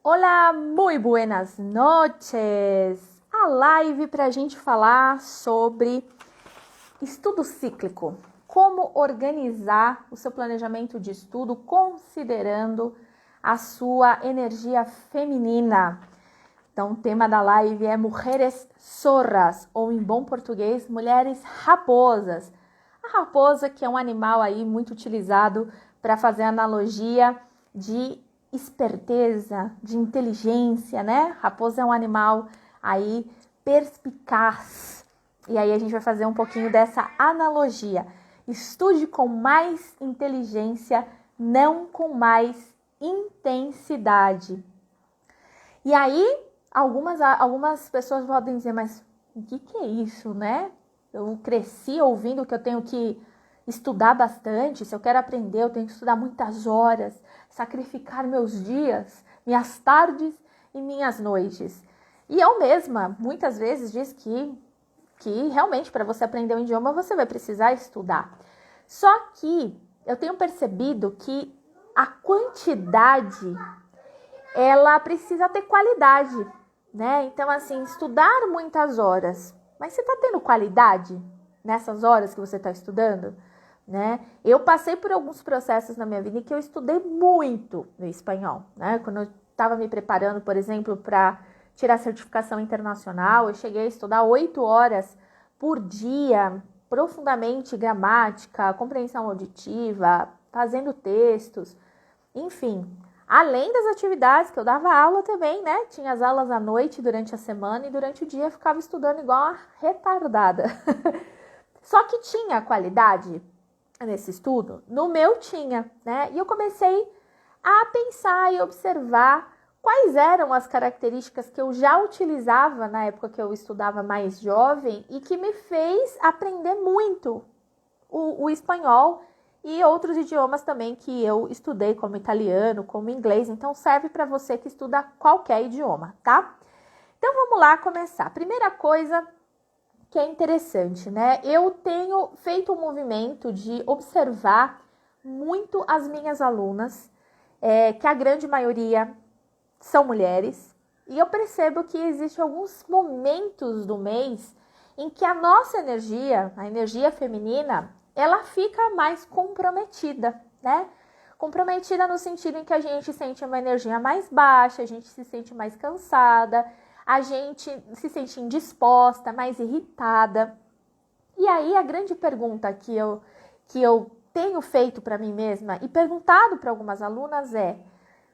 Olá, muito buenas noches! A live para a gente falar sobre estudo cíclico. Como organizar o seu planejamento de estudo considerando a sua energia feminina. Então, o tema da live é Mujeres Zorras, ou em bom português, Mulheres Raposas. A raposa, que é um animal aí muito utilizado para fazer analogia de esperteza, de inteligência, né? Raposa é um animal aí perspicaz. E aí a gente vai fazer um pouquinho dessa analogia. Estude com mais inteligência, não com mais intensidade. E aí, algumas pessoas podem dizer, mas o que é isso, né? Eu cresci ouvindo que eu tenho que estudar bastante, se eu quero aprender, eu tenho que estudar muitas horas, sacrificar meus dias, minhas tardes e minhas noites. E eu mesma, muitas vezes, diz que realmente para você aprender um idioma, você vai precisar estudar. Só que eu tenho percebido que a quantidade ela precisa ter qualidade, né? Então, assim, estudar muitas horas, mas você está tendo qualidade nessas horas que você está estudando, né? Eu passei por alguns processos na minha vida em que eu estudei muito no espanhol, né? Quando eu estava me preparando, por exemplo, para tirar a certificação internacional, eu cheguei a estudar 8 horas por dia, profundamente gramática, compreensão auditiva, fazendo textos, enfim. Além das atividades que eu dava aula também, né? Tinha as aulas à noite durante a semana e durante o dia eu ficava estudando igual uma retardada. Só que tinha qualidade nesse estudo? No meu tinha, né? E eu comecei a pensar e observar quais eram as características que eu já utilizava na época que eu estudava mais jovem e que me fez aprender muito o espanhol e outros idiomas também que eu estudei, como italiano, como inglês. Então serve para você que estuda qualquer idioma, tá? Então vamos lá começar. Primeira coisa que é interessante, né? Eu tenho feito um movimento de observar muito as minhas alunas, que a grande maioria são mulheres, e eu percebo que existem alguns momentos do mês em que a nossa energia, a energia feminina, ela fica mais comprometida, né? Comprometida no sentido em que a gente sente uma energia mais baixa, a gente se sente mais cansada, a gente se sente indisposta, mais irritada. E aí a grande pergunta que eu tenho feito para mim mesma e perguntado para algumas alunas é: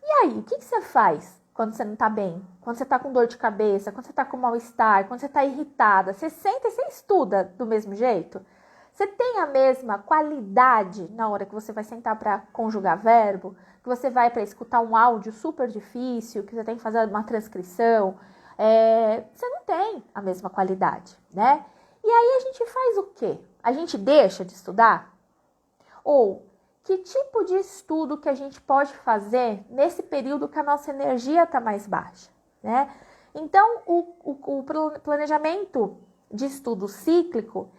e aí, o que você faz quando você não está bem? Quando você está com dor de cabeça, quando você está com mal-estar, quando você está irritada? Você senta e você estuda do mesmo jeito? Você tem a mesma qualidade na hora que você vai sentar para conjugar verbo? Que você vai para escutar um áudio super difícil, que você tem que fazer uma transcrição? Você não tem a mesma qualidade, né? E aí a gente faz o quê? A gente deixa de estudar? Ou que tipo de estudo que a gente pode fazer nesse período que a nossa energia está mais baixa, né? Então, o planejamento de estudo cíclico,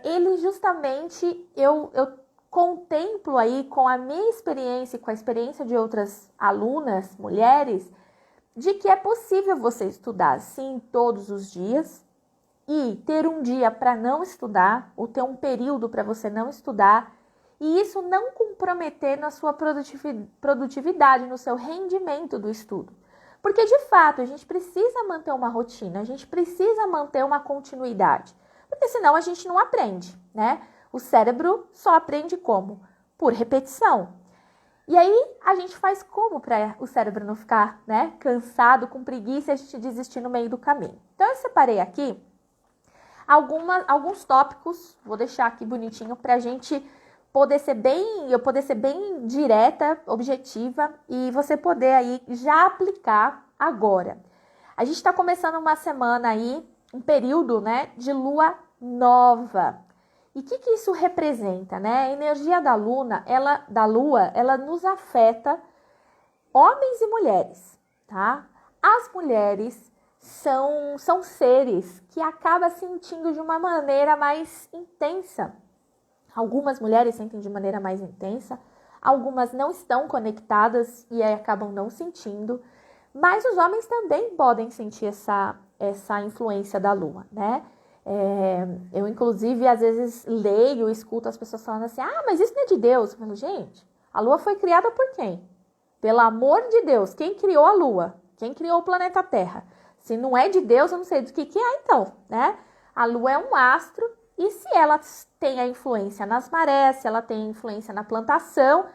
ele justamente, eu contemplo aí com a minha experiência e com a experiência de outras alunas, mulheres, de que é possível você estudar, sim, todos os dias, e ter um dia para não estudar, ou ter um período para você não estudar, e isso não comprometer na sua produtividade, no seu rendimento do estudo. Porque, de fato, a gente precisa manter uma rotina, a gente precisa manter uma continuidade. Porque senão a gente não aprende, né? O cérebro só aprende como? Por repetição. E aí, a gente faz como para o cérebro não ficar, né, cansado, com preguiça e a gente desistir no meio do caminho? Então, eu separei aqui alguns tópicos, vou deixar aqui bonitinho para a gente eu poder ser bem direta, objetiva e você poder aí já aplicar agora. A gente está começando uma semana aí, um período, né, de lua nova. E o que isso representa, né? A energia da lua, ela nos afeta, homens e mulheres, tá? As mulheres são seres que acabam sentindo de uma maneira mais intensa. Algumas mulheres sentem de maneira mais intensa, algumas não estão conectadas e aí acabam não sentindo. Mas os homens também podem sentir essa influência da lua, né? Eu, inclusive, às vezes leio, escuto as pessoas falando assim, mas isso não é de Deus. Eu falo, gente, a lua foi criada por quem? Pelo amor de Deus, quem criou a lua? Quem criou o planeta Terra? Se não é de Deus, eu não sei do que é então, né? A lua é um astro e se ela tem a influência nas marés, se ela tem influência na plantação,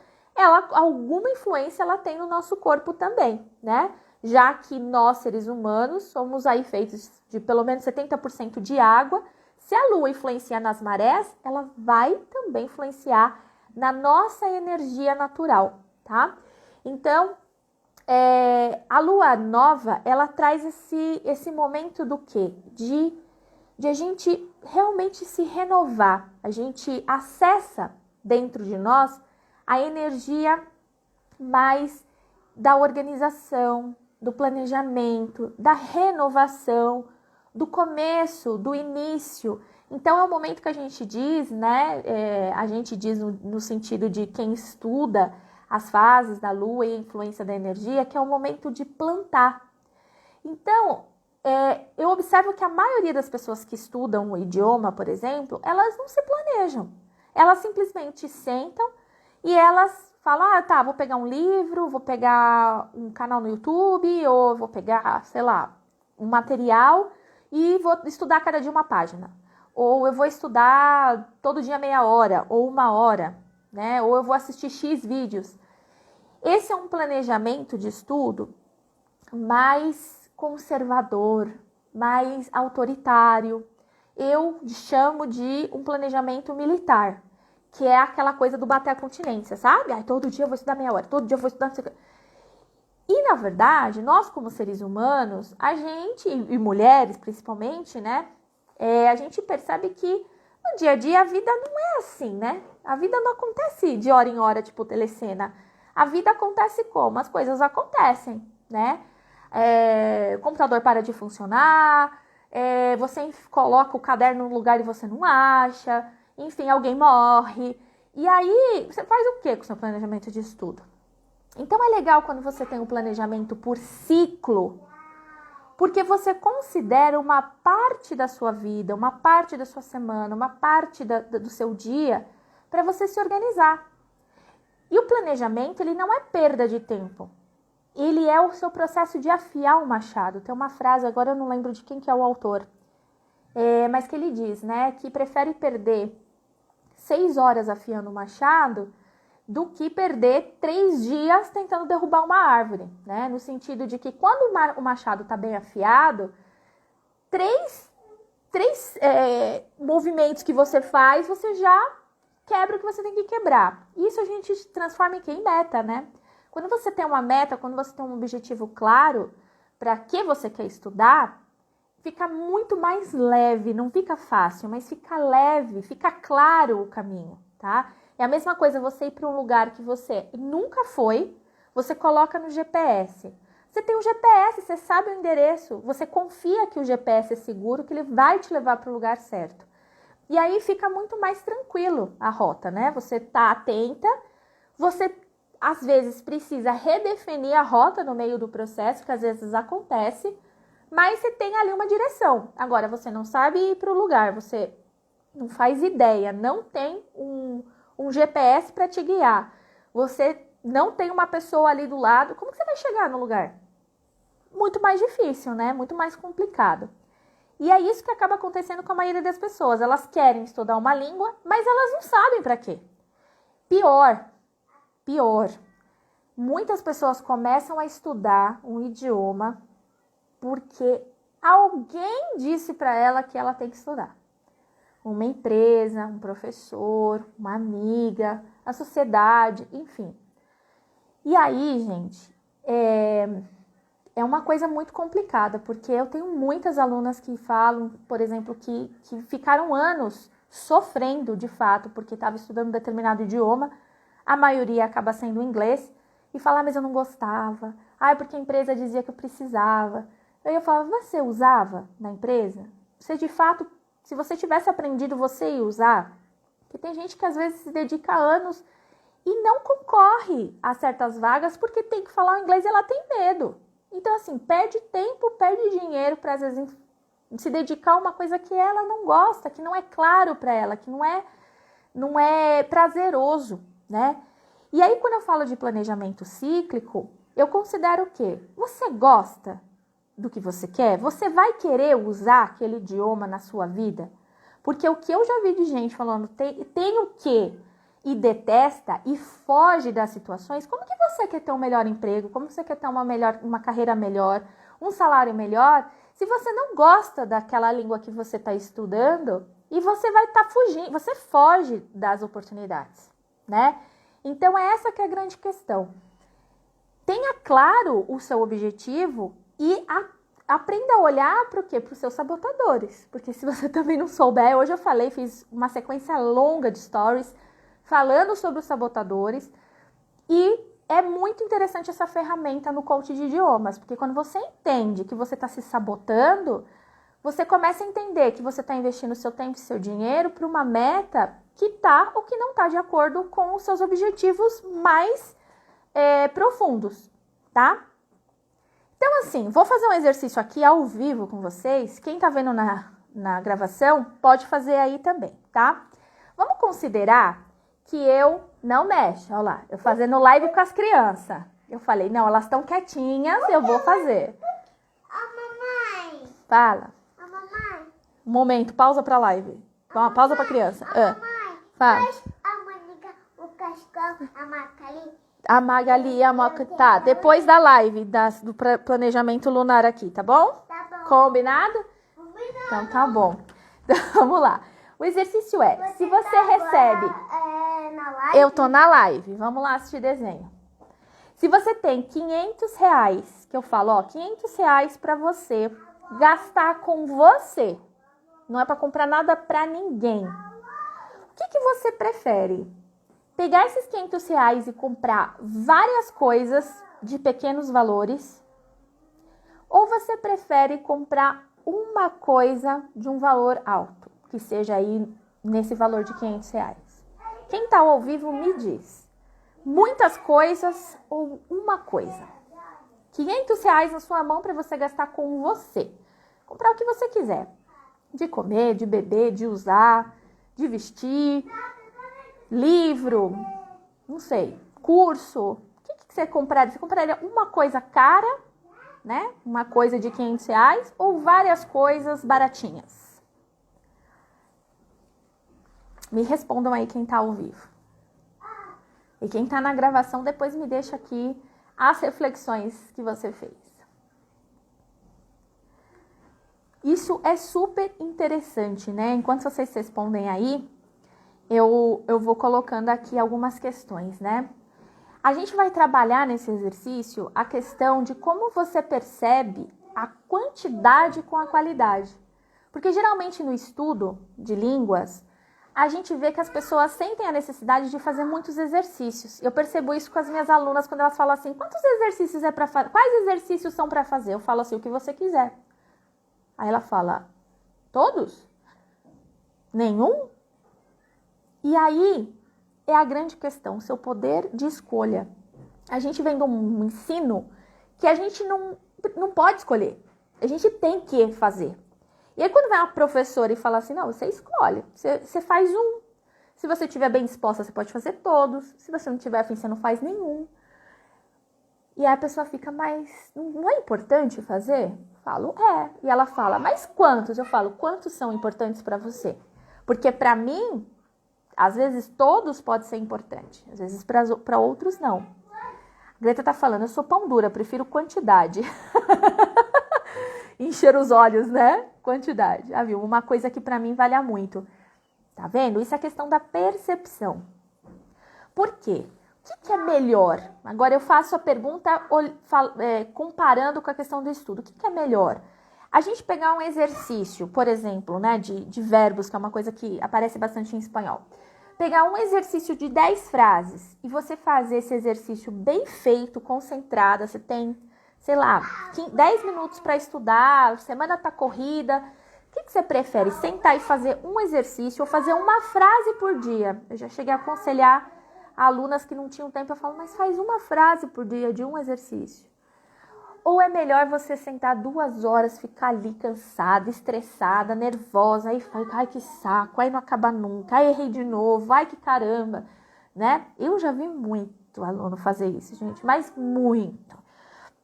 alguma influência ela tem no nosso corpo também, né? Já que nós, seres humanos, somos aí feitos de pelo menos 70% de água. Se a lua influencia nas marés, ela vai também influenciar na nossa energia natural, tá? Então, a lua nova, ela traz esse momento do quê? De a gente realmente se renovar. A gente acessa dentro de nós a energia mais da organização, do planejamento, da renovação, do começo, do início. Então, é o momento que a gente diz, né? A gente diz no sentido de quem estuda as fases da lua e a influência da energia, que é o momento de plantar. Então, eu observo que a maioria das pessoas que estudam o idioma, por exemplo, elas não se planejam. Elas simplesmente sentam e elas falam, tá, vou pegar um livro, vou pegar um canal no YouTube, ou vou pegar, sei lá, um material e vou estudar cada dia uma página. Ou eu vou estudar todo dia meia hora, ou uma hora, né? Ou eu vou assistir X vídeos. Esse é um planejamento de estudo mais conservador, mais autoritário. Eu chamo de um planejamento militar, que é aquela coisa do bater a continência, sabe? Todo dia eu vou estudar meia hora, todo dia eu vou estudar... E, na verdade, nós como seres humanos, a gente, e mulheres principalmente, né? A gente percebe que no dia a dia a vida não é assim, né? A vida não acontece de hora em hora, tipo telecena. A vida acontece como? As coisas acontecem, né? O computador para de funcionar, você coloca o caderno no lugar e você não acha, enfim, alguém morre. E aí, você faz o que com o seu planejamento de estudo? Então, é legal quando você tem um planejamento por ciclo, porque você considera uma parte da sua vida, uma parte da sua semana, uma parte do seu dia, para você se organizar. E o planejamento, ele não é perda de tempo. Ele é o seu processo de afiar o machado. Tem uma frase, agora eu não lembro de quem que é o autor, mas que ele diz, né, que prefere perder 6 horas afiando o machado do que perder 3 dias tentando derrubar uma árvore, né? No sentido de que quando o machado está bem afiado, três movimentos que você faz, você já quebra o que você tem que quebrar. Isso a gente transforma em quê? Em meta, né? Quando você tem uma meta, quando você tem um objetivo claro para que você quer estudar, fica muito mais leve, não fica fácil, mas fica leve, fica claro o caminho, tá? É a mesma coisa você ir para um lugar que você nunca foi, você coloca no GPS. Você tem um GPS, você sabe o endereço, você confia que o GPS é seguro, que ele vai te levar para o lugar certo. E aí fica muito mais tranquilo a rota, né? Você tá atenta, você às vezes precisa redefinir a rota no meio do processo, que às vezes acontece, mas você tem ali uma direção. Agora, você não sabe ir para o lugar, você não faz ideia, não tem um GPS para te guiar. Você não tem uma pessoa ali do lado, como que você vai chegar no lugar? Muito mais difícil, né? Muito mais complicado. E é isso que acaba acontecendo com a maioria das pessoas. Elas querem estudar uma língua, mas elas não sabem para quê. Pior. Muitas pessoas começam a estudar um idioma porque alguém disse para ela que ela tem que estudar. Uma empresa, um professor, uma amiga, a sociedade, enfim. E aí, gente, é uma coisa muito complicada, porque eu tenho muitas alunas que falam, por exemplo, que ficaram anos sofrendo de fato, porque estava estudando um determinado idioma, a maioria acaba sendo inglês, e falar, mas eu não gostava, porque a empresa dizia que eu precisava. Aí eu falava, você usava na empresa? Você de fato, se você tivesse aprendido, você ia usar? Porque tem gente que às vezes se dedica anos e não concorre a certas vagas porque tem que falar o inglês e ela tem medo. Então, assim, perde tempo, perde dinheiro para, às vezes, se dedicar a uma coisa que ela não gosta, que não é claro para ela, que não é prazeroso, né? E aí, quando eu falo de planejamento cíclico, eu considero o quê? Você gosta do que você quer? Você vai querer usar aquele idioma na sua vida? Porque o que eu já vi de gente falando tem o quê? E detesta e foge das situações. Como que você quer ter um melhor emprego? Como você quer ter uma carreira melhor, um salário melhor, se você não gosta daquela língua que você está estudando e você vai estar fugindo, você foge das oportunidades, né? Então, essa que é a grande questão. Tenha claro o seu objetivo e aprenda a olhar para o quê? Para os seus sabotadores. Porque se você também não souber, hoje eu fiz uma sequência longa de stories falando sobre os sabotadores e é muito interessante essa ferramenta no coach de idiomas, porque quando você entende que você está se sabotando, você começa a entender que você está investindo seu tempo e seu dinheiro para uma meta que está ou que não está de acordo com os seus objetivos mais profundos, tá? Então, assim, vou fazer um exercício aqui ao vivo com vocês. Quem tá vendo na gravação, pode fazer aí também, tá? Vamos considerar que eu não mexo. Olha lá, eu fazendo live com as crianças. Eu falei, não, elas estão quietinhas, eu vou fazer. Mamãe. Fala. Mamãe. Um momento, pausa pra live. Pausa pra criança. Mamãe. Fala. A Mônica, o Cascão, a Macali. A Magali e a Moca. Tá, depois da live do planejamento lunar aqui, tá bom? Tá bom. Combinado? Então tá bom. Então, vamos lá. O exercício é, se você recebe... na live? Eu tô na live, vamos lá assistir desenho. Se você tem R$500, que eu falo, ó, R$500 pra você gastar com você. Não é pra comprar nada pra ninguém. O que você prefere? Pegar esses R$500 e comprar várias coisas de pequenos valores? Ou você prefere comprar uma coisa de um valor alto, que seja aí nesse valor de R$500? Quem tá ao vivo me diz. Muitas coisas ou uma coisa? R$500 na sua mão para você gastar com você. Comprar o que você quiser. De comer, de beber, de usar, de vestir... livro, não sei, curso. O que você compraria? Você compraria uma coisa cara, né? Uma coisa de R$500 ou várias coisas baratinhas? Me respondam aí quem tá ao vivo. E quem tá na gravação, depois me deixa aqui as reflexões que você fez. Isso é super interessante, né? Enquanto vocês respondem aí, eu vou colocando aqui algumas questões, né? A gente vai trabalhar nesse exercício a questão de como você percebe a quantidade com a qualidade. Porque geralmente no estudo de línguas, a gente vê que as pessoas sentem a necessidade de fazer muitos exercícios. Eu percebo isso com as minhas alunas quando elas falam assim, quantos exercícios é para fazer? Quais exercícios são para fazer? Eu falo assim, o que você quiser. Aí ela fala, todos? Nenhum? E aí é a grande questão, seu poder de escolha. A gente vem de um ensino que a gente não pode escolher. A gente tem que fazer. E aí quando vai uma professora e fala assim, não, você escolhe, você faz um. Se você estiver bem disposta, você pode fazer todos. Se você não tiver afim, você não faz nenhum. E aí a pessoa fica, mas não é importante fazer? Eu falo, é. E ela fala, mas quantos? Eu falo, quantos são importantes para você? Porque para mim, às vezes todos podem ser importantes. Às vezes para outros não. A Greta tá falando, eu sou pão dura, prefiro quantidade. Encher os olhos, né? Quantidade. Ah, viu? Uma coisa que para mim vale muito. Tá vendo? Isso é questão da percepção. Por quê? O que é melhor? Agora eu faço a pergunta comparando com a questão do estudo. O que é melhor? A gente pegar um exercício, por exemplo, né, de verbos, que é uma coisa que aparece bastante em espanhol. Pegar um exercício de 10 frases e você fazer esse exercício bem feito, concentrada. Você tem, sei lá, 10 minutos para estudar, a semana tá corrida. O que você prefere? Sentar e fazer um exercício ou fazer uma frase por dia? Eu já cheguei a aconselhar alunas que não tinham tempo. Eu falo, mas faz uma frase por dia de um exercício. Ou é melhor você sentar 2 horas, ficar ali cansada, estressada, nervosa, aí fala, ai que saco, aí não acaba nunca, aí errei de novo, ai que caramba, né? Eu já vi muito aluno fazer isso, gente, mas muito.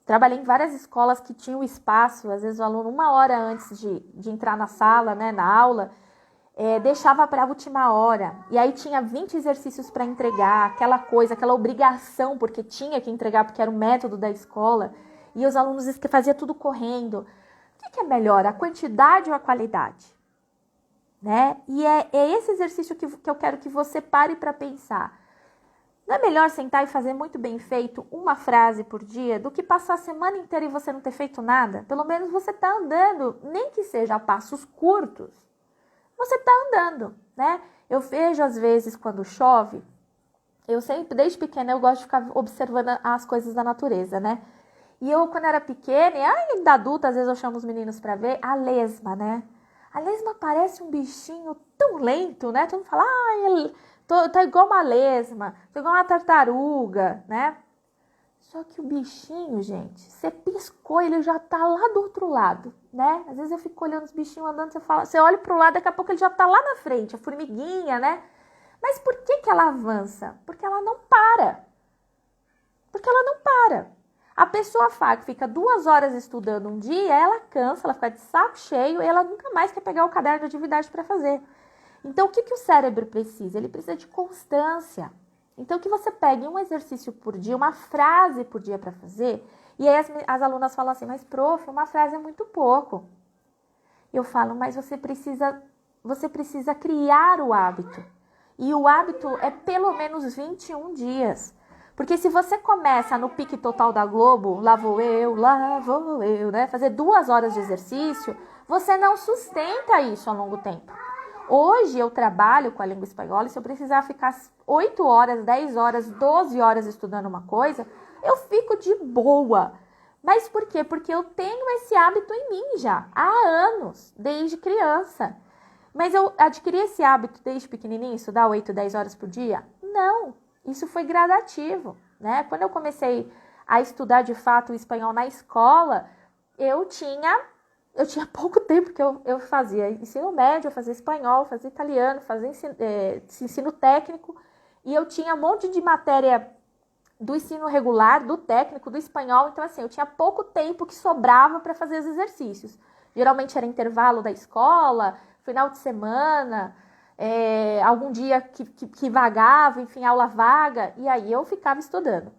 Trabalhei em várias escolas que tinham espaço, às vezes o aluno 1 hora antes de entrar na sala, né, na aula, deixava para a última hora, e aí tinha 20 exercícios para entregar, aquela coisa, aquela obrigação, porque tinha que entregar, porque era o método da escola, e os alunos faziam tudo correndo. O que é melhor, a quantidade ou a qualidade? Né? E é esse exercício que eu quero que você pare para pensar. Não é melhor sentar e fazer muito bem feito uma frase por dia do que passar a semana inteira e você não ter feito nada? Pelo menos você está andando, nem que seja a passos curtos. Você está andando, né? Eu vejo às vezes quando chove, eu sempre, desde pequena, eu gosto de ficar observando as coisas da natureza, né? E eu, quando era pequena, e ainda adulta, às vezes eu chamo os meninos pra ver, a lesma, né? A lesma parece um bichinho tão lento, né? Todo mundo fala, tá igual uma lesma, tô igual uma tartaruga, né? Só que o bichinho, gente, você piscou, ele já tá lá do outro lado, né? Às vezes eu fico olhando os bichinhos andando, você olha pro lado, daqui a pouco ele já tá lá na frente, a formiguinha, né? Mas por que ela avança? Porque ela não para. Porque ela não para. A pessoa fica 2 horas estudando um dia, ela cansa, ela fica de saco cheio e ela nunca mais quer pegar o caderno de atividade para fazer. Então, o que o cérebro precisa? Ele precisa de constância. Então, que você pegue um exercício por dia, uma frase por dia para fazer. E aí as alunas falam assim, mas prof, uma frase é muito pouco. Eu falo, mas você precisa criar o hábito. E o hábito é pelo menos 21 dias. Porque se você começa no pique total da Globo, lá vou eu, né? Fazer 2 horas de exercício, você não sustenta isso a longo tempo. Hoje eu trabalho com a língua espanhola e se eu precisar ficar 8 horas, 10 horas, 12 horas estudando uma coisa, eu fico de boa. Mas por quê? Porque eu tenho esse hábito em mim já, há anos, desde criança. Mas eu adquiri esse hábito desde pequenininho, estudar 8, 10 horas por dia? Não, isso foi gradativo, né? Quando eu comecei a estudar de fato o espanhol na escola, eu tinha pouco tempo que eu fazia ensino médio, eu fazia espanhol, fazia italiano, fazia ensino técnico, e eu tinha um monte de matéria do ensino regular, do técnico, do espanhol, então assim, eu tinha pouco tempo que sobrava para fazer os exercícios. Geralmente era intervalo da escola, final de semana, algum dia que vagava, enfim, aula vaga, e aí eu ficava estudando.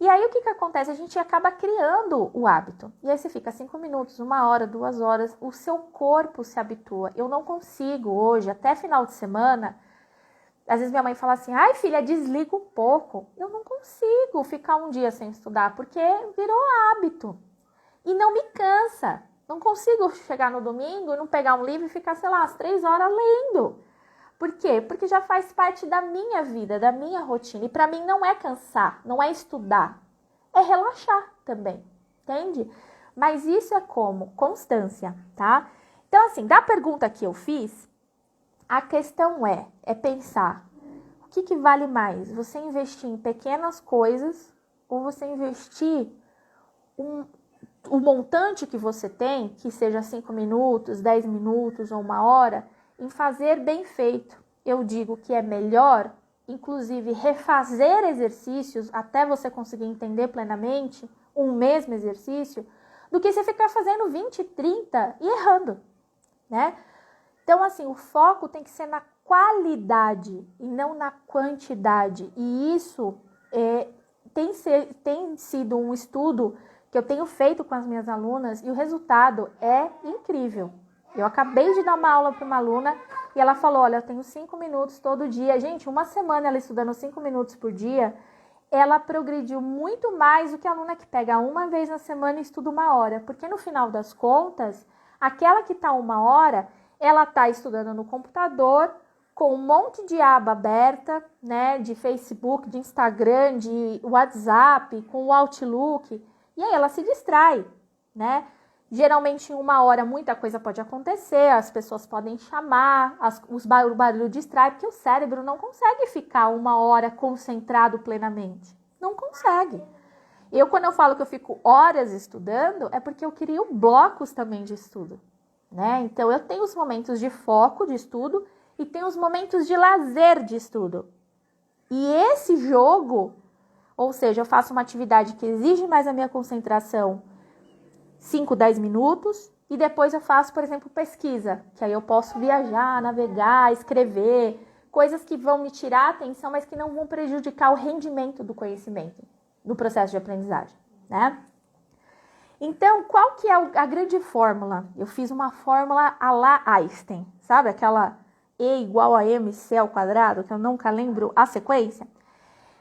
E aí o que acontece? A gente acaba criando o hábito. E aí você fica 5 minutos, 1 hora, 2 horas, o seu corpo se habitua. Eu não consigo hoje, até final de semana, às vezes minha mãe fala assim, ai filha, desliga um pouco. Eu não consigo ficar um dia sem estudar, porque virou hábito. E não me cansa. Não consigo chegar no domingo e não pegar um livro e ficar, sei lá, as 3 horas lendo. Por quê? Porque já faz parte da minha vida, da minha rotina. E para mim não é cansar, não é estudar. É relaxar também, entende? Mas isso é como? Constância, tá? Então, assim, da pergunta que eu fiz, a questão é pensar, o que vale mais? Você investir em pequenas coisas ou você investir o montante que você tem, que seja 5 minutos, 10 minutos ou 1 hora, em fazer bem feito. Eu digo que é melhor, inclusive, refazer exercícios até você conseguir entender plenamente um mesmo exercício, do que você ficar fazendo 20, 30 e errando, né? Então, assim, o foco tem que ser na qualidade e não na quantidade. E isso tem sido um estudo que eu tenho feito com as minhas alunas e o resultado é incrível. Eu acabei de dar uma aula para uma aluna e ela falou, olha, eu tenho 5 minutos todo dia. Gente, 1 semana ela estudando 5 minutos por dia, ela progrediu muito mais do que a aluna que pega 1 vez na semana e estuda 1 hora. Porque no final das contas, aquela que está 1 hora, ela está estudando no computador, com um monte de aba aberta, né, de Facebook, de Instagram, de WhatsApp, com o Outlook, e aí ela se distrai, né? Geralmente em 1 hora muita coisa pode acontecer, as pessoas podem chamar, o barulho distrai, porque o cérebro não consegue ficar 1 hora concentrado plenamente. Não consegue. Quando eu falo que eu fico horas estudando, é porque eu crio blocos também de estudo, né? Então, eu tenho os momentos de foco de estudo e tenho os momentos de lazer de estudo. E esse jogo, ou seja, eu faço uma atividade que exige mais a minha concentração, 5, 10 minutos, e depois eu faço, por exemplo, pesquisa, que aí eu posso viajar, navegar, escrever, coisas que vão me tirar a atenção, mas que não vão prejudicar o rendimento do conhecimento, no processo de aprendizagem, né? Então, qual que é a grande fórmula? Eu fiz uma fórmula à la Einstein, sabe? Aquela E igual a mc ao quadrado, que eu nunca lembro a sequência.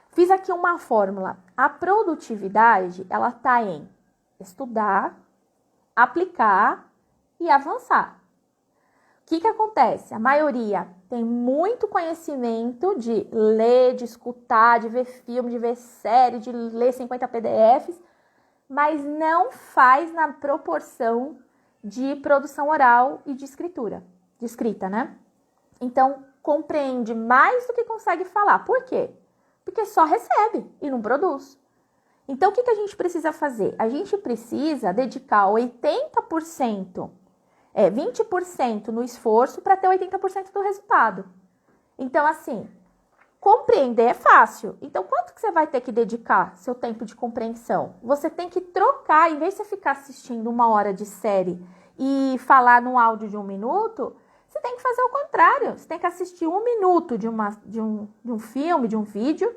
Fiz aqui uma fórmula. A produtividade, ela está em estudar, aplicar e avançar. O que acontece? A maioria tem muito conhecimento de ler, de escutar, de ver filme, de ver série, de ler 50 PDFs, mas não faz na proporção de produção oral e de escrita, né? Então, compreende mais do que consegue falar. Por quê? Porque só recebe e não produz. Então, o que a gente precisa fazer? A gente precisa dedicar 80%, 20% no esforço para ter 80% do resultado. Então, assim, compreender é fácil. Então, quanto que você vai ter que dedicar seu tempo de compreensão? Você tem que trocar, em vez de você ficar assistindo 1 hora de série e falar num áudio de 1 minuto, você tem que fazer o contrário. Você tem que assistir 1 minuto de um filme, de um vídeo,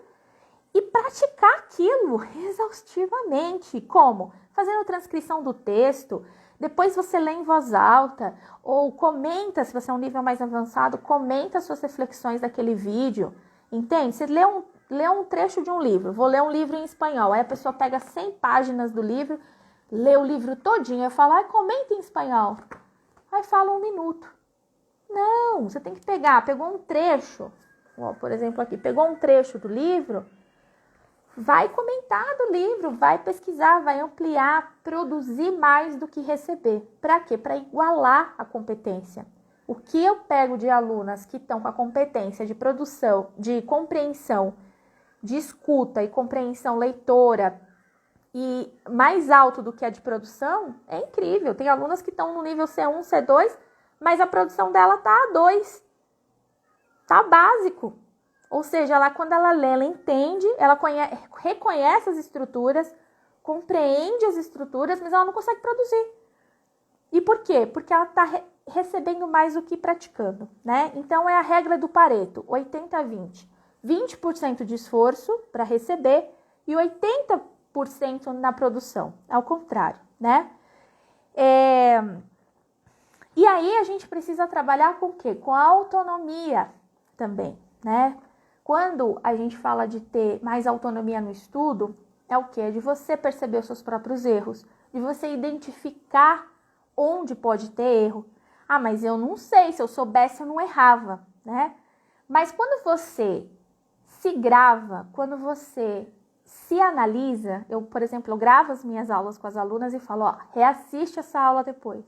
e praticar aquilo exaustivamente. Como? Fazendo transcrição do texto, depois você lê em voz alta, ou comenta, se você é um nível mais avançado, comenta suas reflexões daquele vídeo. Entende? Você lê um trecho de um livro, vou ler um livro em espanhol, aí a pessoa pega 100 páginas do livro, lê o livro todinho, eu falo, comenta em espanhol. Aí fala 1 minuto. Não, você tem que pegou um trecho, por exemplo aqui, pegou um trecho do livro, vai comentar do livro, vai pesquisar, vai ampliar, produzir mais do que receber. Para quê? Para igualar a competência. O que eu pego de alunas que estão com a competência de produção, de compreensão, de escuta e compreensão leitora e mais alto do que a de produção, é incrível. Tem alunas que estão no nível C1, C2, mas a produção dela tá A2, tá básico. Ou seja, quando ela lê, ela entende, ela reconhece as estruturas, compreende as estruturas, mas ela não consegue produzir. E por quê? Porque ela está recebendo mais do que praticando, né? Então, é a regra do Pareto, 80-20. 20% de esforço para receber e 80% na produção. Ao contrário, né? E aí, a gente precisa trabalhar com o quê? Com a autonomia também, né? Quando a gente fala de ter mais autonomia no estudo, é o quê? De você perceber os seus próprios erros, de você identificar onde pode ter erro. Mas eu não sei, se eu soubesse eu não errava, né? Mas quando você se grava, quando você se analisa, por exemplo, eu gravo as minhas aulas com as alunas e falo, reassiste essa aula depois.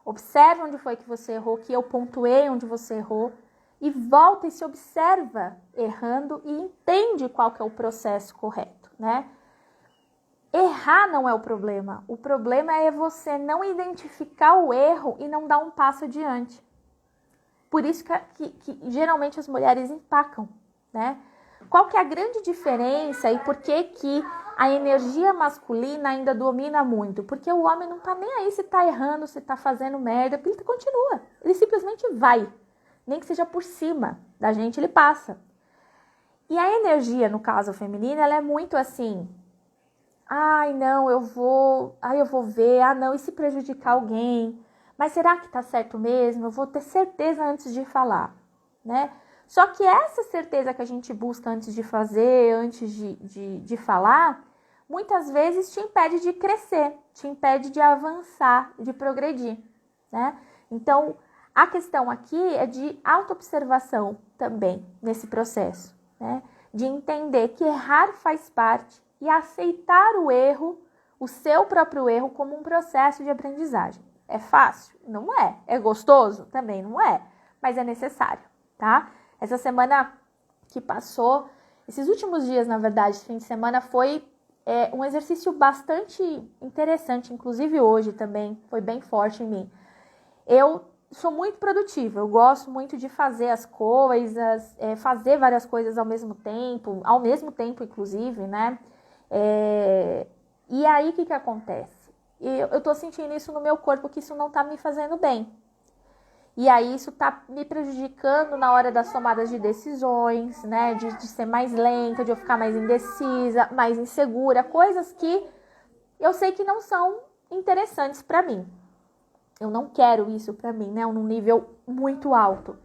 Observe onde foi que você errou, que eu pontuei onde você errou, e volta e se observa errando e entende qual que é o processo correto, né? Errar não é o problema é você não identificar o erro e não dar um passo adiante. Por isso que geralmente as mulheres empacam, né? Qual que é a grande diferença e por que a energia masculina ainda domina muito? Porque o homem não tá nem aí se tá errando, se tá fazendo merda, porque ele continua, ele simplesmente vai. Nem que seja por cima da gente, ele passa. E a energia, no caso feminino, ela é muito assim, não, eu vou ver, não, e se prejudicar alguém? Mas será que tá certo mesmo? Eu vou ter certeza antes de falar, né? Só que essa certeza que a gente busca antes de fazer, antes de falar, muitas vezes te impede de crescer, te impede de avançar, de progredir, né? Então, a questão aqui é de autoobservação também nesse processo, né? De entender que errar faz parte e aceitar o erro, o seu próprio erro, como um processo de aprendizagem. É fácil? Não é. É gostoso? Também não é. Mas é necessário, tá? Essa semana que passou, esses últimos dias, na verdade, fim de semana, foi é um exercício bastante interessante, inclusive hoje também, foi bem forte em mim. Eu sou muito produtiva, eu gosto muito de fazer as coisas, fazer várias coisas ao mesmo tempo, inclusive, né? E aí, o que acontece? Eu tô sentindo isso no meu corpo, que isso não tá me fazendo bem. E aí, isso tá me prejudicando na hora das tomadas de decisões, né? De ser mais lenta, de eu ficar mais indecisa, mais insegura, coisas que eu sei que não são interessantes pra mim. Eu não quero isso pra mim, né? Num nível muito alto.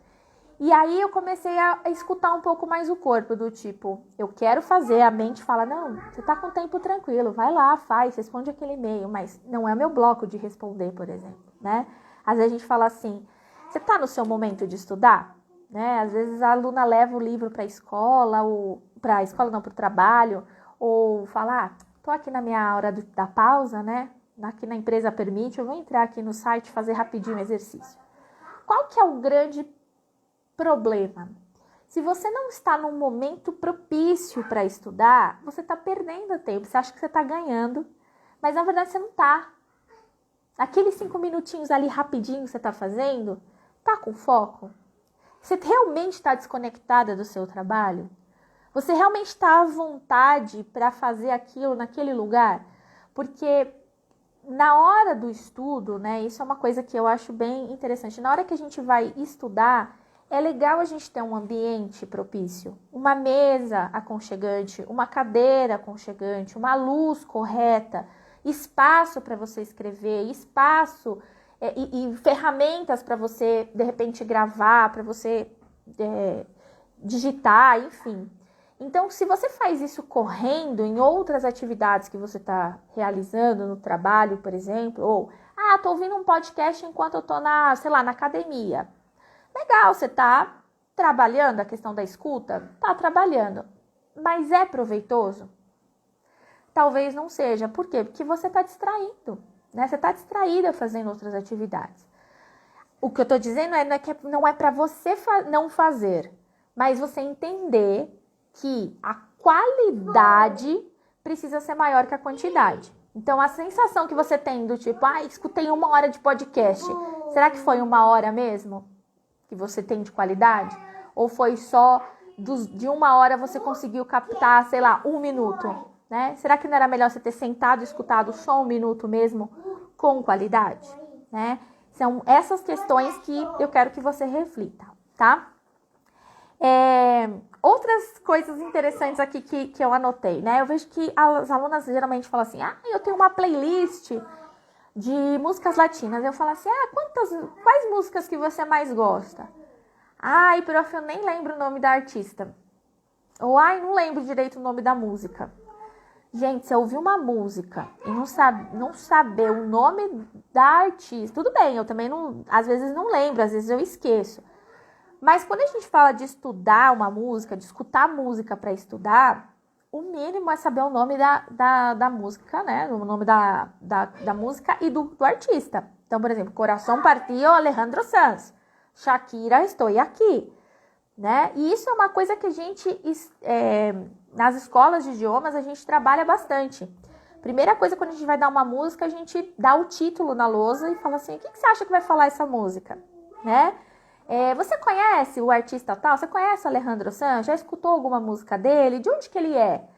E aí eu comecei a escutar um pouco mais o corpo, do tipo, eu quero fazer, a mente fala, não, você tá com tempo tranquilo, vai lá, faz, responde aquele e-mail, mas não é meu bloco de responder, por exemplo, né? Às vezes a gente fala assim, você tá no seu momento de estudar? Né? Às vezes a aluna leva o livro pra escola, ou pro trabalho, ou fala, tô aqui na minha hora da pausa, né? Aqui na empresa permite, eu vou entrar aqui no site fazer rapidinho o exercício. Qual que é o grande problema? Se você não está num momento propício para estudar, você está perdendo tempo. Você acha que você está ganhando, mas na verdade você não está. Aqueles 5 minutinhos ali rapidinho que você está fazendo, está com foco? Você realmente está desconectada do seu trabalho? Você realmente está à vontade para fazer aquilo naquele lugar? Porque na hora do estudo, né, isso é uma coisa que eu acho bem interessante. Na hora que a gente vai estudar, é legal a gente ter um ambiente propício, uma mesa aconchegante, uma cadeira aconchegante, uma luz correta, espaço para você escrever, espaço e ferramentas para você, de repente, gravar, para você digitar, enfim. Então, se você faz isso correndo em outras atividades que você está realizando no trabalho, por exemplo, ou, tô ouvindo um podcast enquanto eu tô na academia. Legal, você tá trabalhando a questão da escuta? Tá trabalhando. Mas é proveitoso? Talvez não seja. Por quê? Porque você tá distraindo, né? Você tá distraída fazendo outras atividades. O que eu tô dizendo não é para você não fazer, mas você entender que a qualidade precisa ser maior que a quantidade. Então, a sensação que você tem do tipo, escutei 1 hora de podcast, será que foi 1 hora mesmo que você tem de qualidade? Ou foi só de 1 hora você conseguiu captar, 1 minuto, né? Será que não era melhor você ter sentado e escutado só 1 minuto mesmo com qualidade, né? São essas questões que eu quero que você reflita, tá? Outras coisas interessantes aqui que eu anotei, né? Eu vejo que as alunas geralmente falam assim, eu tenho uma playlist de músicas latinas. Eu falo assim, quais músicas que você mais gosta? Prof, eu nem lembro o nome da artista. Ou, não lembro direito o nome da música. Gente, se eu ouvir uma música e não saber o nome da artista, tudo bem, eu também às vezes não lembro, às vezes eu esqueço. Mas quando a gente fala de estudar uma música, de escutar música para estudar, o mínimo é saber o nome da música, né? O nome da música e do artista. Então, por exemplo, Coração Partido, Alejandro Sanz. Shakira, Estou Aqui. Né? E isso é uma coisa que a gente, nas escolas de idiomas, a gente trabalha bastante. Primeira coisa, quando a gente vai dar uma música, a gente dá o título na lousa e fala assim, o que você acha que vai falar essa música? Né? Você conhece o artista tal? Você conhece o Alejandro Sanz? Já escutou alguma música dele? De onde que ele é?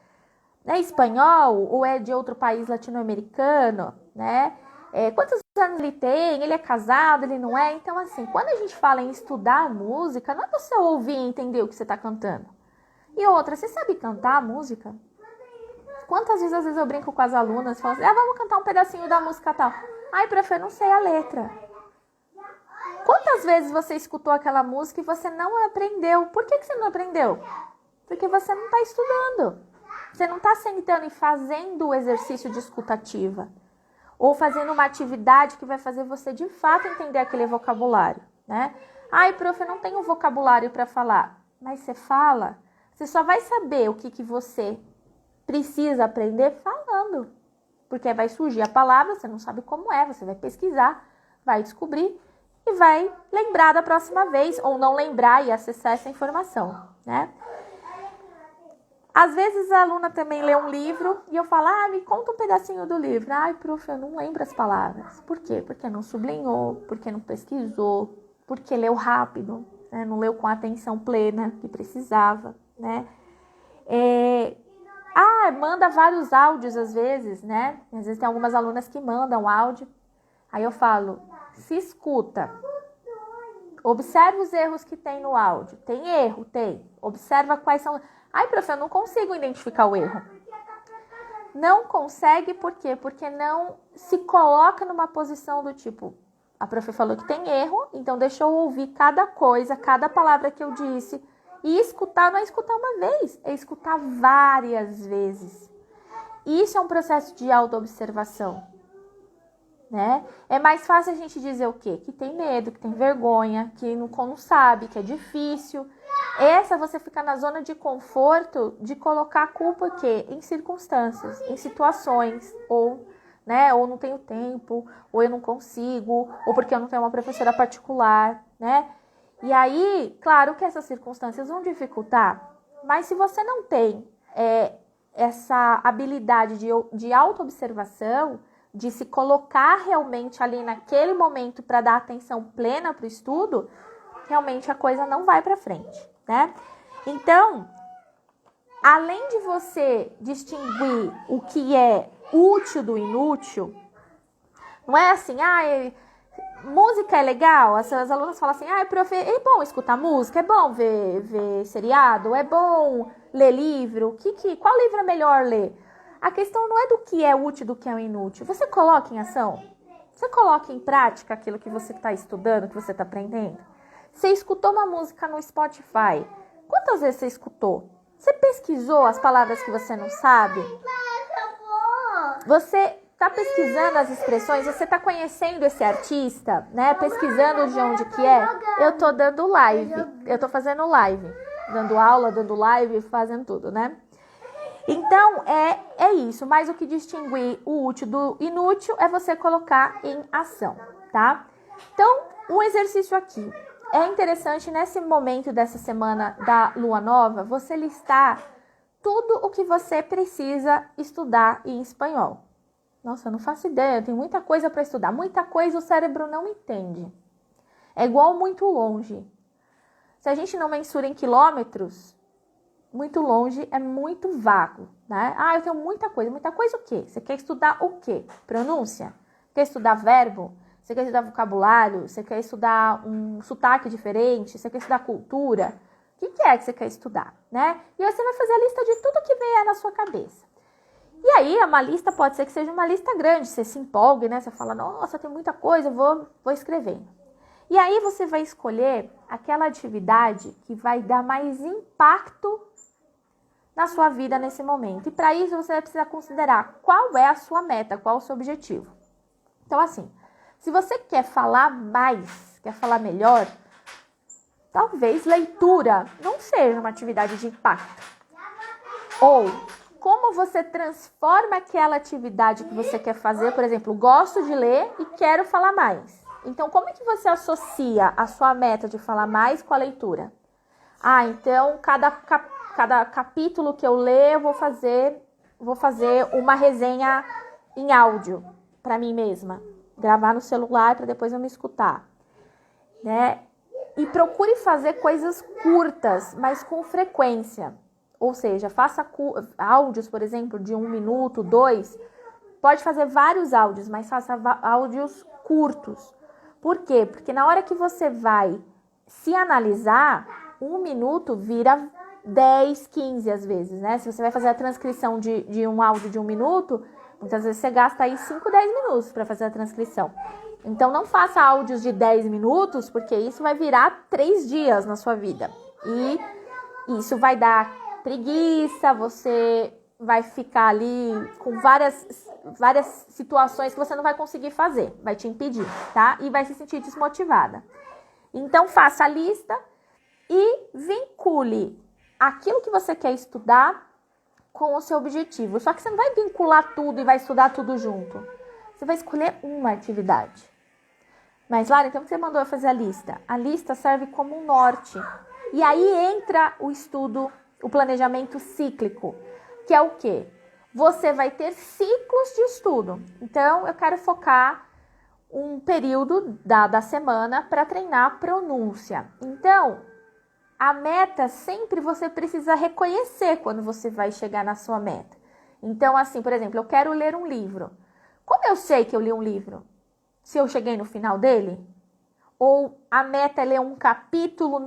É espanhol ou é de outro país latino-americano? Né? Quantos anos ele tem? Ele é casado? Ele não é? Então, assim, quando a gente fala em estudar música, não é você ouvir e entender o que você está cantando. E outra, você sabe cantar a música? Quantas vezes, às vezes, eu brinco com as alunas e falo assim, vamos cantar um pedacinho da música tal. Prof, eu não sei a letra. Quantas vezes você escutou aquela música e você não aprendeu? Por que você não aprendeu? Porque você não está estudando. Você não está sentando e fazendo o exercício de escutativa. Ou fazendo uma atividade que vai fazer você, de fato, entender aquele vocabulário, né? Prof, eu não tenho vocabulário para falar. Mas você fala. Você só vai saber o que você precisa aprender falando. Porque vai surgir a palavra, você não sabe como é, você vai pesquisar, vai descobrir e vai lembrar da próxima vez, ou não lembrar e acessar essa informação, né? Às vezes a aluna também lê um livro e eu falo, me conta um pedacinho do livro. Ai, prof, eu não lembro as palavras. Por quê? Porque não sublinhou, porque não pesquisou, porque leu rápido, né? Não leu com a atenção plena que precisava, né? Manda vários áudios às vezes, né? Às vezes tem algumas alunas que mandam áudio. Aí eu falo, se escuta. Observe os erros que tem no áudio. Tem erro? Tem. Observa quais são... Ai, prof, eu não consigo identificar o erro. Não consegue, por quê? Porque não se coloca numa posição do tipo, a prof falou que tem erro, então deixa eu ouvir cada coisa, cada palavra que eu disse. E escutar não é escutar uma vez, é escutar várias vezes. Isso é um processo de autoobservação, né? É mais fácil a gente dizer o quê? Que tem medo, que tem vergonha, que não sabe, que é difícil. Essa você fica na zona de conforto de colocar a culpa o quê? Em circunstâncias, em situações, ou, né, ou não tenho tempo, ou eu não consigo, ou porque eu não tenho uma professora particular, né? E aí, claro que essas circunstâncias vão dificultar, mas se você não tem essa habilidade de autoobservação, de se colocar realmente ali naquele momento para dar atenção plena para o estudo, realmente a coisa não vai para frente, né? Então, além de você distinguir o que é útil do inútil, não é assim, música é legal? As alunas falam assim, prof, é bom escutar música, é bom ver seriado, é bom ler livro, qual livro é melhor ler? A questão não é do que é útil, do que é inútil. Você coloca em ação? Você coloca em prática aquilo que você está estudando, que você está aprendendo? Você escutou uma música no Spotify? Quantas vezes você escutou? Você pesquisou as palavras que você não sabe? Você está pesquisando as expressões? Você está conhecendo esse artista, né? Pesquisando de onde que é? Eu tô dando live. Eu tô fazendo live. Dando aula, dando live, fazendo tudo, né? Então, é isso. Mas o que distingue o útil do inútil é você colocar em ação, tá? Então, o exercício aqui. É interessante, nesse momento dessa semana da lua nova, você listar tudo o que você precisa estudar em espanhol. Nossa, eu não faço ideia, tem muita coisa para estudar. Muita coisa o cérebro não entende. É igual muito longe. Se a gente não mensura em quilômetros, muito longe é muito vago, né? Eu tenho muita coisa. Muita coisa o quê? Você quer estudar o quê? Pronúncia? Quer estudar verbo? Você quer estudar vocabulário? Você quer estudar um sotaque diferente? Você quer estudar cultura? O que é que você quer estudar, né? E aí você vai fazer a lista de tudo que vier na sua cabeça. E aí, uma lista pode ser que seja uma lista grande. Você se empolgue, né? Você fala, nossa, tem muita coisa, vou escrevendo. E aí você vai escolher aquela atividade que vai dar mais impacto na sua vida nesse momento. E para isso você vai precisar considerar qual é a sua meta, qual é o seu objetivo. Então, assim, se você quer falar mais, quer falar melhor, talvez leitura não seja uma atividade de impacto. Ou como você transforma aquela atividade que você quer fazer, por exemplo, gosto de ler e quero falar mais. Então, como é que você associa a sua meta de falar mais com a leitura? Então, cada capítulo que eu ler, eu vou fazer uma resenha em áudio para mim mesma. Gravar no celular para depois eu me escutar, né? E procure fazer coisas curtas, mas com frequência. Ou seja, faça áudios, por exemplo, de 1 minuto, 2. Pode fazer vários áudios, mas faça áudios curtos. Por quê? Porque na hora que você vai se analisar, 1 minuto vira 10, 15 às vezes, né? Se você vai fazer a transcrição de um áudio de 1 minuto, muitas vezes você gasta aí 5, 10 minutos para fazer a transcrição. Então, não faça áudios de 10 minutos, porque isso vai virar 3 dias na sua vida. E isso vai dar preguiça, você vai ficar ali com várias situações que você não vai conseguir fazer. Vai te impedir, tá? E vai se sentir desmotivada. Então, faça a lista e vincule aquilo que você quer estudar com o seu objetivo. Só que você não vai vincular tudo e vai estudar tudo junto. Você vai escolher uma atividade. Mas, Lara, então você mandou eu fazer a lista. A lista serve como um norte. E aí entra o estudo o planejamento cíclico, que é o quê? Você vai ter ciclos de estudo. Então, eu quero focar um período da semana para treinar pronúncia. Então, a meta sempre você precisa reconhecer quando você vai chegar na sua meta. Então, assim, por exemplo, eu quero ler um livro. Como eu sei que eu li um livro? Se eu cheguei no final dele? Ou a meta é ler um capítulo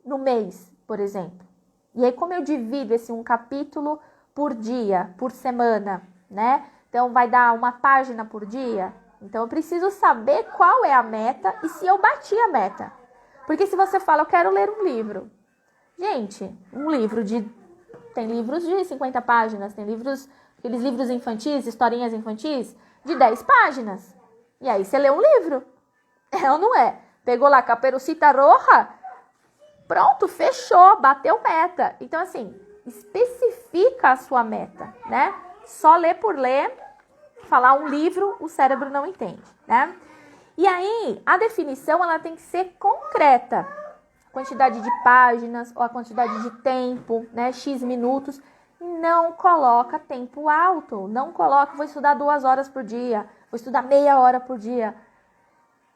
no mês, por exemplo? E aí, como eu divido esse um capítulo por dia, por semana, né? Então, vai dar uma página por dia. Então, eu preciso saber qual é a meta e se eu bati a meta. Porque se você fala, eu quero ler um livro. Gente, um livro tem livros de 50 páginas, tem livros, aqueles livros infantis, historinhas infantis, de 10 páginas. E aí, você lê um livro. É ou não é? Pegou lá Caperucita Roja, pronto, fechou, bateu meta. Então, assim, especifica a sua meta, né? Só ler por ler, falar um livro, o cérebro não entende, né? E aí, a definição, ela tem que ser concreta. Quantidade de páginas ou a quantidade de tempo, né? X minutos. Não coloca tempo alto. Não coloca, vou estudar 2 horas por dia, vou estudar meia hora por dia.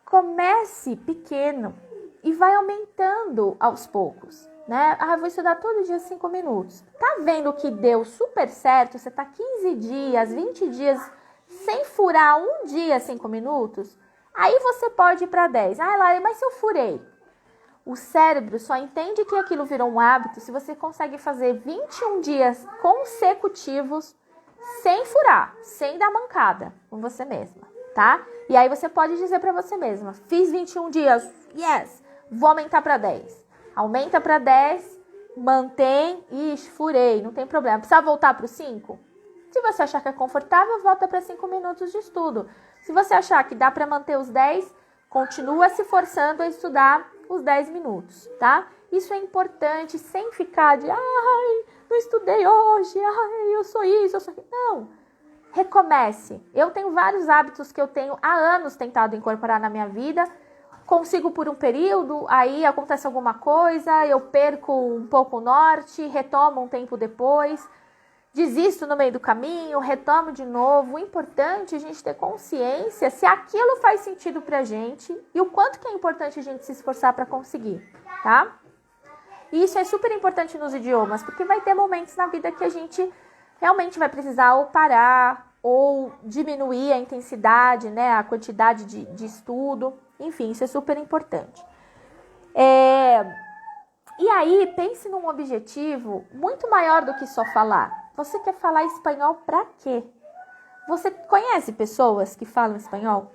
Comece pequeno e vai aumentando aos poucos, né? Vou estudar todo dia 5 minutos. Tá vendo que deu super certo? Você tá 15 dias, 20 dias sem furar um dia 5 minutos? Aí você pode ir para 10. Lara, mas se eu furei? O cérebro só entende que aquilo virou um hábito se você consegue fazer 21 dias consecutivos sem furar, sem dar mancada com você mesma, tá? E aí você pode dizer para você mesma, fiz 21 dias, yes, vou aumentar para 10. Aumenta para 10, mantém, furei, não tem problema. Precisa voltar para os 5? Se você achar que é confortável, volta para 5 minutos de estudo. Se você achar que dá para manter os 10, continua se forçando a estudar os 10 minutos, tá? Isso é importante, sem ficar de, não estudei hoje, eu sou isso, eu sou aquilo. Não, recomece. Eu tenho vários hábitos que eu tenho há anos tentado incorporar na minha vida, consigo por um período, aí acontece alguma coisa, eu perco um pouco o norte, retomo um tempo depois, desisto no meio do caminho, retomo de novo. O importante é a gente ter consciência se aquilo faz sentido pra gente e o quanto que é importante a gente se esforçar para conseguir, tá? E isso é super importante nos idiomas, porque vai ter momentos na vida que a gente realmente vai precisar ou parar ou diminuir a intensidade, né, a quantidade de estudo. Enfim, isso é super importante. E aí, pense num objetivo muito maior do que só falar. Você quer falar espanhol pra quê? Você conhece pessoas que falam espanhol?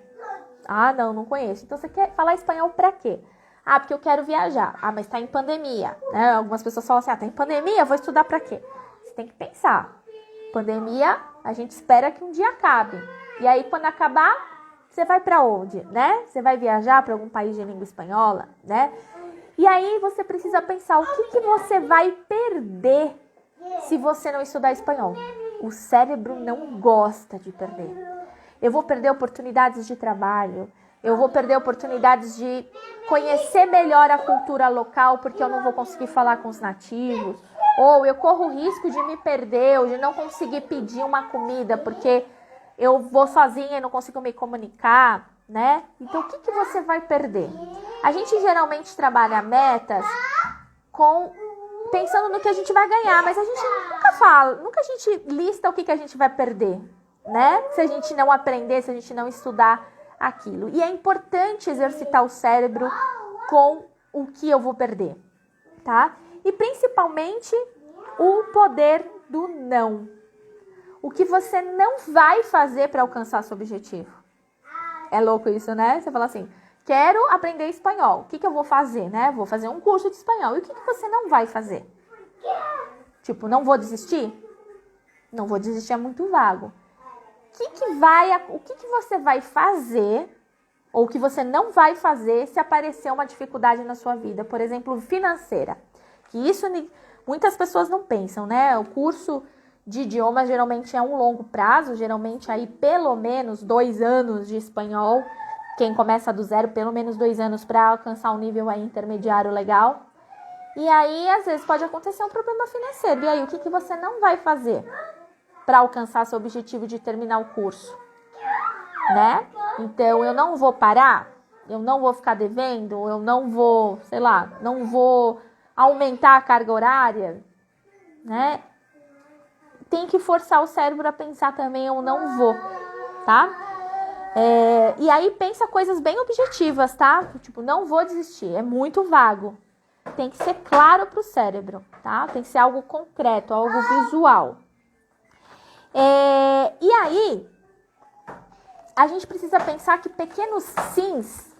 Não conheço. Então, você quer falar espanhol pra quê? Porque eu quero viajar. Mas tá em pandemia, né? Algumas pessoas falam assim, tá em pandemia, vou estudar pra quê? Você tem que pensar. Pandemia, a gente espera que um dia acabe. E aí, quando acabar, você vai pra onde, né? Você vai viajar pra algum país de língua espanhola, né? E aí, você precisa pensar o que você vai perder se você não estudar espanhol. O cérebro não gosta de perder. Eu vou perder oportunidades de trabalho, eu vou perder oportunidades de conhecer melhor a cultura local porque eu não vou conseguir falar com os nativos, ou eu corro o risco de me perder, ou de não conseguir pedir uma comida porque eu vou sozinha e não consigo me comunicar, né? Então, o que você vai perder? A gente geralmente trabalha metas pensando no que a gente vai ganhar, mas a gente nunca a gente lista o que a gente vai perder, né? Se a gente não aprender, se a gente não estudar aquilo. E é importante exercitar o cérebro com o que eu vou perder, tá? E principalmente o poder do não. O que você não vai fazer para alcançar seu objetivo. É louco isso, né? Você fala assim, quero aprender espanhol. O que eu vou fazer, né? Vou fazer um curso de espanhol. E o que você não vai fazer? Tipo, não vou desistir? Não vou desistir, é muito vago. O que você vai fazer ou o que você não vai fazer se aparecer uma dificuldade na sua vida? Por exemplo, financeira. Que isso muitas pessoas não pensam, né? O curso de idiomas geralmente é um longo prazo, geralmente aí pelo menos 2 anos de espanhol. Quem começa do zero, pelo menos 2 anos para alcançar um nível aí intermediário legal. E aí, às vezes, pode acontecer um problema financeiro. E aí, o que você não vai fazer para alcançar seu objetivo de terminar o curso? Né? Então, eu não vou parar, eu não vou ficar devendo, eu não vou, sei lá, não vou aumentar a carga horária, né? Tem que forçar o cérebro a pensar também, eu não vou, tá? E aí pensa coisas bem objetivas, tá? Tipo, não vou desistir, é muito vago. Tem que ser claro pro cérebro, tá? Tem que ser algo concreto, algo visual. E aí, a gente precisa pensar que pequenos sims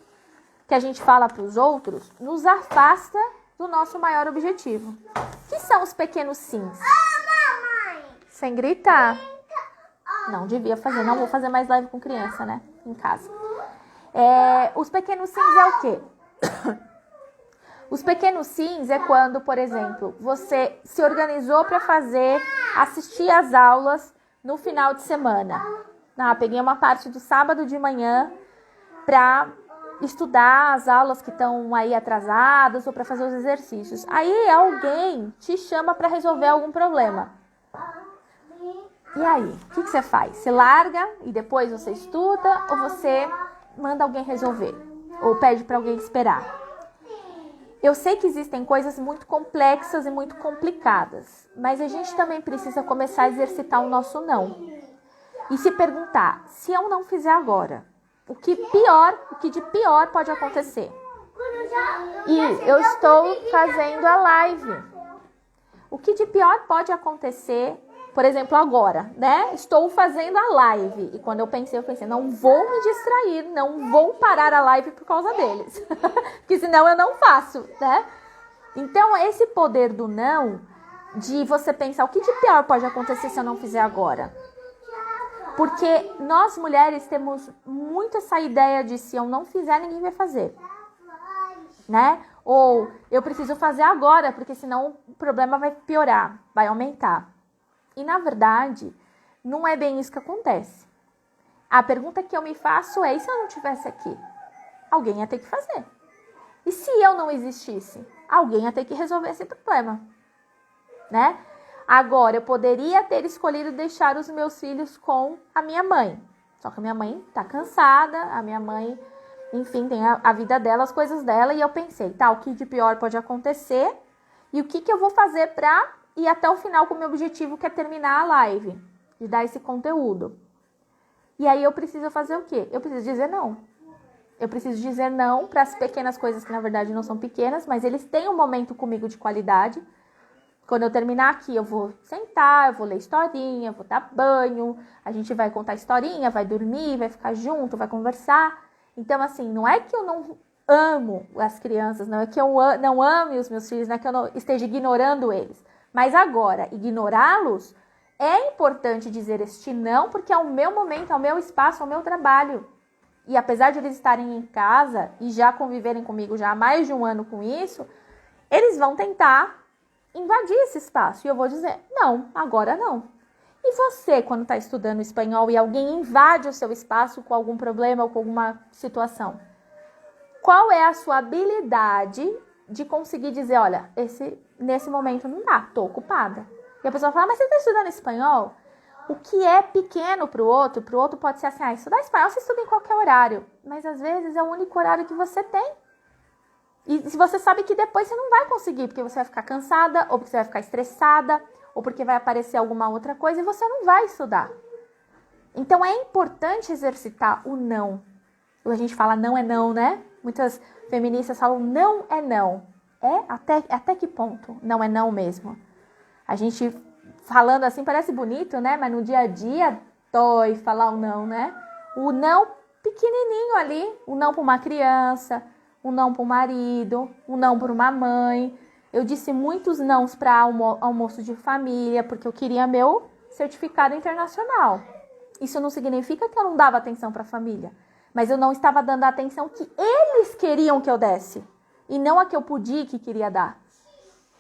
que a gente fala pros outros nos afasta do nosso maior objetivo. O que são os pequenos sims? Sem gritar. Não devia fazer, não vou fazer mais live com criança, né? Em casa. Os pequenos sims é o quê? Os pequenos sims é quando, por exemplo, você se organizou para assistir às aulas no final de semana. Peguei uma parte do sábado de manhã para estudar as aulas que estão aí atrasadas ou para fazer os exercícios. Aí alguém te chama para resolver algum problema. E aí, o que você faz? Você larga e depois você estuda ou você manda alguém resolver? Ou pede para alguém esperar? Eu sei que existem coisas muito complexas e muito complicadas, mas a gente também precisa começar a exercitar o nosso não. E se perguntar, se eu não fizer agora, o que de pior pode acontecer? E eu estou fazendo a live. O que de pior pode acontecer, por exemplo, agora, né? Estou fazendo a live. E quando eu pensei, não vou me distrair, não vou parar a live por causa deles. Porque senão eu não faço, né? Então, esse poder do não, de você pensar, o que de pior pode acontecer se eu não fizer agora? Porque nós mulheres temos muito essa ideia de se eu não fizer, ninguém vai fazer, né? Ou eu preciso fazer agora, porque senão o problema vai piorar, vai aumentar. E na verdade, não é bem isso que acontece. A pergunta que eu me faço é, e se eu não estivesse aqui? Alguém ia ter que fazer. E se eu não existisse? Alguém ia ter que resolver esse problema, né? Agora, eu poderia ter escolhido deixar os meus filhos com a minha mãe. Só que a minha mãe tá cansada, a minha mãe, enfim, tem a vida dela, as coisas dela. E eu pensei, o que de pior pode acontecer? E o que eu vou fazer pra ir até o final com o meu objetivo, que é terminar a live, de dar esse conteúdo. E aí eu preciso fazer o quê? Eu preciso dizer não. Eu preciso dizer não para as pequenas coisas que na verdade não são pequenas, mas eles têm um momento comigo de qualidade. Quando eu terminar aqui, eu vou sentar, eu vou ler historinha, vou dar banho, a gente vai contar historinha, vai dormir, vai ficar junto, vai conversar. Então, assim, não é que eu não amo as crianças, não é que eu não ame os meus filhos, não é que eu não esteja ignorando eles. Mas agora, ignorá-los, é importante dizer este não, porque é o meu momento, é o meu espaço, é o meu trabalho. E apesar de eles estarem em casa e já conviverem comigo já há mais de um ano com isso, eles vão tentar invadir esse espaço. E eu vou dizer, não, agora não. E você, quando está estudando espanhol e alguém invade o seu espaço com algum problema ou com alguma situação, qual é a sua habilidade de conseguir dizer, olha, nesse momento não dá, tô ocupada. E a pessoa fala, mas você está estudando espanhol? O que é pequeno pro outro pode ser assim, estudar espanhol você estuda em qualquer horário. Mas às vezes é o único horário que você tem. E se você sabe que depois você não vai conseguir, porque você vai ficar cansada, ou porque você vai ficar estressada, ou porque vai aparecer alguma outra coisa e você não vai estudar. Então é importante exercitar o não. A gente fala não é não, né? Muitas feministas falam não é não. Até que ponto não é não mesmo? A gente falando assim parece bonito, né? Mas no dia a dia dói falar o não, né? O não pequenininho ali, o não para uma criança, o não para o marido, o não para uma mãe. Eu disse muitos nãos para almoço de família, porque eu queria meu certificado internacional. Isso não significa que eu não dava atenção para a família, mas eu não estava dando a atenção que eles queriam que eu desse, e não a que eu podia e que queria dar.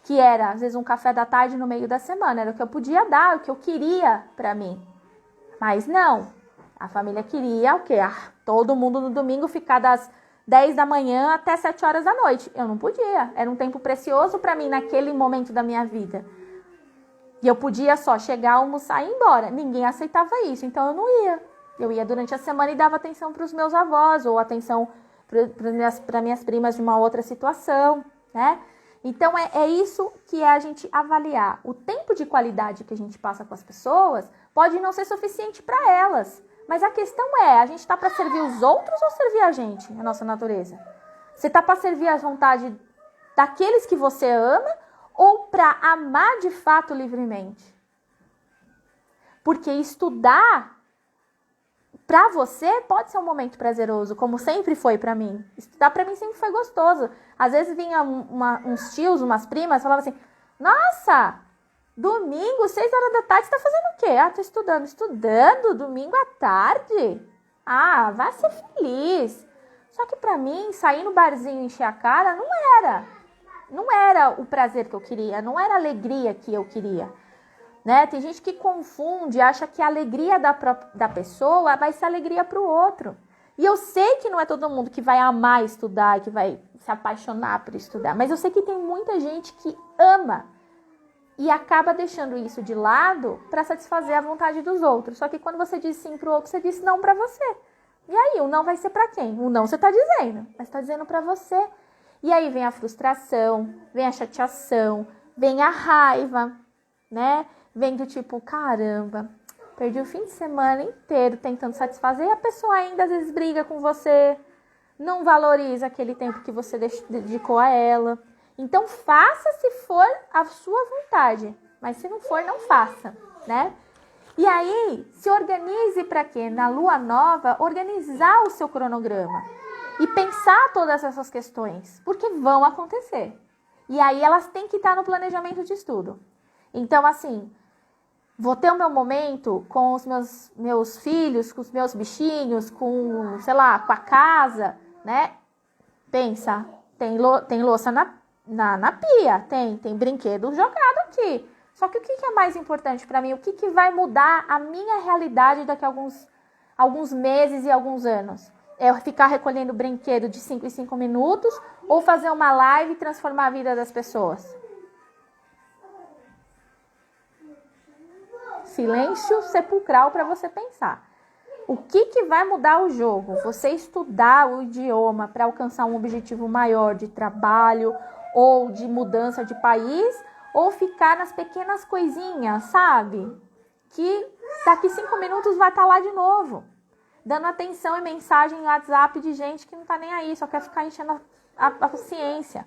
Que era, às vezes, um café da tarde no meio da semana, era o que eu podia dar, o que eu queria para mim. Mas não, a família queria o quê? Todo mundo no domingo ficar das 10 da manhã até 7 horas da noite. Eu não podia. Era um tempo precioso para mim naquele momento da minha vida. E eu podia só chegar, almoçar e ir embora. Ninguém aceitava isso, então eu não ia. Eu ia durante a semana e dava atenção para os meus avós, ou atenção para minhas primas de uma outra situação, né? Então, é isso que é a gente avaliar. O tempo de qualidade que a gente passa com as pessoas pode não ser suficiente para elas. Mas a questão é, a gente está para servir os outros ou servir a gente, a nossa natureza? Você está para servir as vontades daqueles que você ama ou para amar de fato livremente? Porque estudar para você pode ser um momento prazeroso, como sempre foi para mim. Estudar para mim sempre foi gostoso. Às vezes vinha uns tios, umas primas, falavam assim, nossa, domingo, 6 horas da tarde, você tá fazendo o quê? Ah, tô estudando. Estudando? Domingo à tarde? Ah, vai ser feliz. Só que para mim, sair no barzinho e encher a cara não era o prazer que eu queria, não era a alegria que eu queria. Né? Tem gente que confunde, acha que a alegria da pessoa vai ser alegria para o outro. E eu sei que não é todo mundo que vai amar estudar, que vai se apaixonar por estudar, mas eu sei que tem muita gente que ama e acaba deixando isso de lado para satisfazer a vontade dos outros. Só que quando você diz sim para o outro, você diz não para você. E aí, o não vai ser para quem? O não você está dizendo, mas está dizendo para você. E aí vem a frustração, vem a chateação, vem a raiva, né? Vem do tipo, caramba, perdi o fim de semana inteiro tentando satisfazer e a pessoa ainda às vezes briga com você, não valoriza aquele tempo que você dedicou a ela. Então faça se for a sua vontade, mas se não for, não faça, né? E aí, se organize para quê? Na lua nova, organizar o seu cronograma e pensar todas essas questões, porque vão acontecer. E aí elas têm que estar no planejamento de estudo. Então, assim, vou ter o meu momento com os meus filhos, com os meus bichinhos, com, sei lá, com a casa, né? Pensa, tem louça na pia, tem brinquedo jogado aqui. Só que o que é mais importante para mim? O que vai mudar a minha realidade daqui a alguns meses e alguns anos? É ficar recolhendo brinquedo de 5 em 5 minutos ou fazer uma live e transformar a vida das pessoas? Silêncio sepulcral para você pensar. O que vai mudar o jogo? Você estudar o idioma para alcançar um objetivo maior de trabalho ou de mudança de país, ou ficar nas pequenas coisinhas, sabe? Que daqui 5 minutos vai estar lá de novo, dando atenção e mensagem em WhatsApp de gente que não tá nem aí, só quer ficar enchendo a paciência,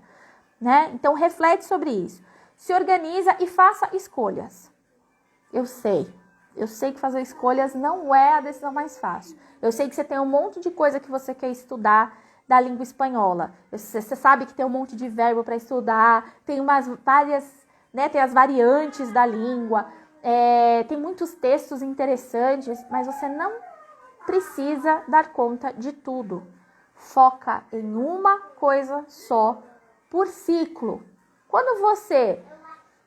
né? Então reflete sobre isso. Se organiza e faça escolhas. Eu sei que fazer escolhas não é a decisão mais fácil. Eu sei que você tem um monte de coisa que você quer estudar da língua espanhola. Você sabe que tem um monte de verbo para estudar, tem várias, né, tem as variantes da língua, tem muitos textos interessantes, mas você não precisa dar conta de tudo. Foca em uma coisa só por ciclo.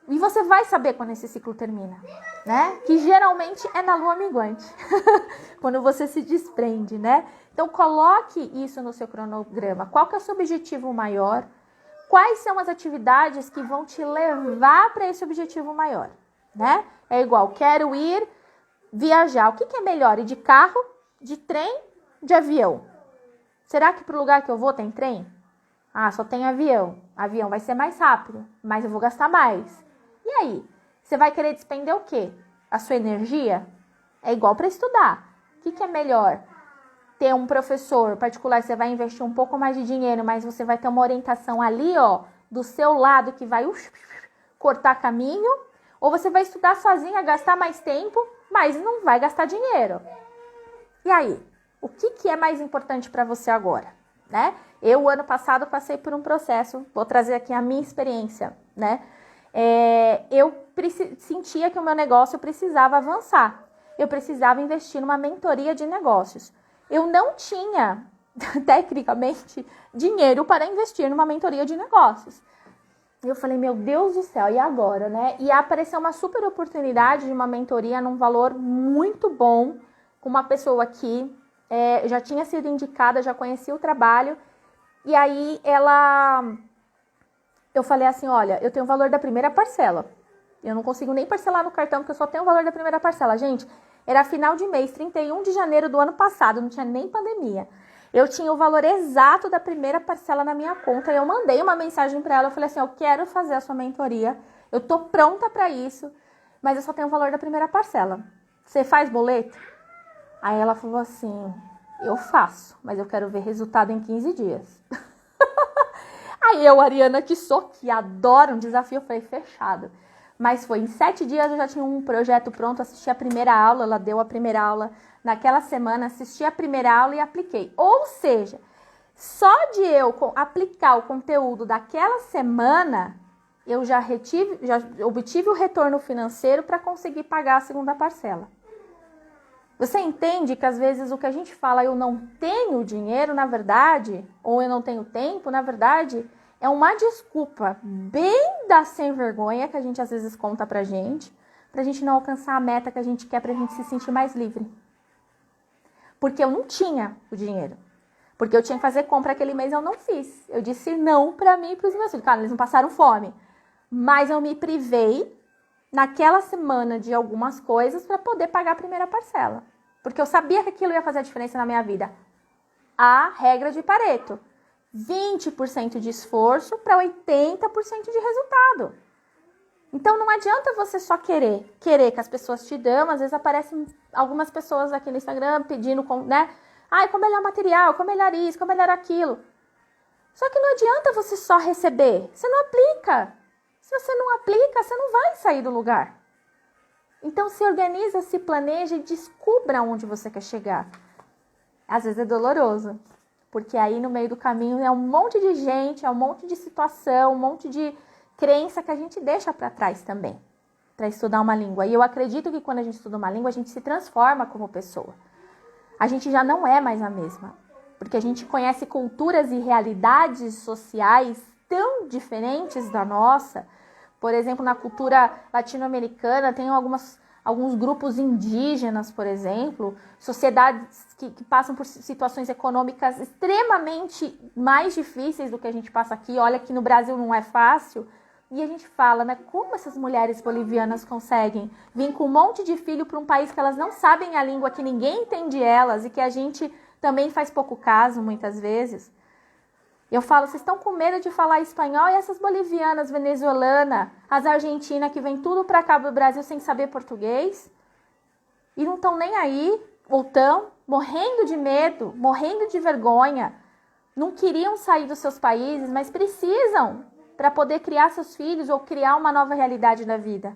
E você vai saber quando esse ciclo termina, né? Que geralmente é na lua minguante, quando você se desprende, né? Então, coloque isso no seu cronograma. Qual que é o seu objetivo maior? Quais são as atividades que vão te levar para esse objetivo maior, né? É igual, quero ir viajar. O que é melhor? Ir de carro, de trem, de avião? Será que pro lugar que eu vou tem trem? Ah, só tem avião. Avião vai ser mais rápido, mas eu vou gastar mais. E aí? Você vai querer despender o quê? A sua energia? É igual para estudar. O que é melhor? Ter um professor particular, você vai investir um pouco mais de dinheiro, mas você vai ter uma orientação ali, ó, do seu lado que vai cortar caminho, ou você vai estudar sozinha, gastar mais tempo, mas não vai gastar dinheiro. E aí? O que é mais importante para você agora, né? Eu, ano passado, passei por um processo, vou trazer aqui a minha experiência, né? Eu sentia que o meu negócio precisava avançar. Eu precisava investir numa mentoria de negócios. Eu não tinha, tecnicamente, dinheiro para investir numa mentoria de negócios. Eu falei, meu Deus do céu, e agora, né? E apareceu uma super oportunidade de uma mentoria num valor muito bom, com uma pessoa que já tinha sido indicada, já conhecia o trabalho, E aí eu falei assim, olha, eu tenho o valor da primeira parcela. Eu não consigo nem parcelar no cartão, porque eu só tenho o valor da primeira parcela. Gente, era final de mês, 31 de janeiro do ano passado, não tinha nem pandemia. Eu tinha o valor exato da primeira parcela na minha conta e eu mandei uma mensagem para ela. Eu falei assim, eu quero fazer a sua mentoria, eu tô pronta para isso, mas eu só tenho o valor da primeira parcela. Você faz boleto? Aí ela falou assim, eu faço, mas eu quero ver resultado em 15 dias. Aí eu, Ariana, que adoro um desafio, falei, fechado. Mas foi em 7 dias eu já tinha um projeto pronto, assisti a primeira aula, ela deu a primeira aula naquela semana, assisti a primeira aula e apliquei. Ou seja, só de eu aplicar o conteúdo daquela semana, eu já obtive o retorno financeiro para conseguir pagar a segunda parcela. Você entende que às vezes o que a gente fala, eu não tenho dinheiro, na verdade, ou eu não tenho tempo, na verdade, é uma desculpa bem da sem vergonha que a gente às vezes conta pra gente não alcançar a meta que a gente quer, pra gente se sentir mais livre. Porque eu não tinha o dinheiro. Porque eu tinha que fazer compra aquele mês, eu não fiz. Eu disse não pra mim e pros meus filhos. Claro, eles não passaram fome. Mas eu me privei naquela semana de algumas coisas para poder pagar a primeira parcela. Porque eu sabia que aquilo ia fazer a diferença na minha vida. A regra de Pareto. 20% de esforço para 80% de resultado. Então não adianta você só querer que as pessoas te dão. Às vezes aparecem algumas pessoas aqui no Instagram pedindo, né? Ai, como melhor material, como melhor isso, como melhor aquilo. Só que não adianta você só receber. Você não aplica. Se você não aplica, você não vai sair do lugar. Então se organiza, se planeja e descubra onde você quer chegar. Às vezes é doloroso. Porque aí no meio do caminho é um monte de gente, é um monte de situação, um monte de crença que a gente deixa para trás também, para estudar uma língua. E eu acredito que quando a gente estuda uma língua, a gente se transforma como pessoa. A gente já não é mais a mesma. Porque a gente conhece culturas e realidades sociais tão diferentes da nossa. Por exemplo, na cultura latino-americana, tem alguns grupos indígenas, por exemplo, sociedades que passam por situações econômicas extremamente mais difíceis do que a gente passa aqui. Olha que no Brasil não é fácil. E a gente fala, né, como essas mulheres bolivianas conseguem vir com um monte de filho para um país que elas não sabem a língua, que ninguém entende elas e que a gente também faz pouco caso muitas vezes. Eu falo, vocês estão com medo de falar espanhol e essas bolivianas, venezuelanas, as argentinas que vêm tudo para cá do Brasil sem saber português e não estão nem aí, ou estão morrendo de medo, morrendo de vergonha, não queriam sair dos seus países, mas precisam para poder criar seus filhos ou criar uma nova realidade da vida.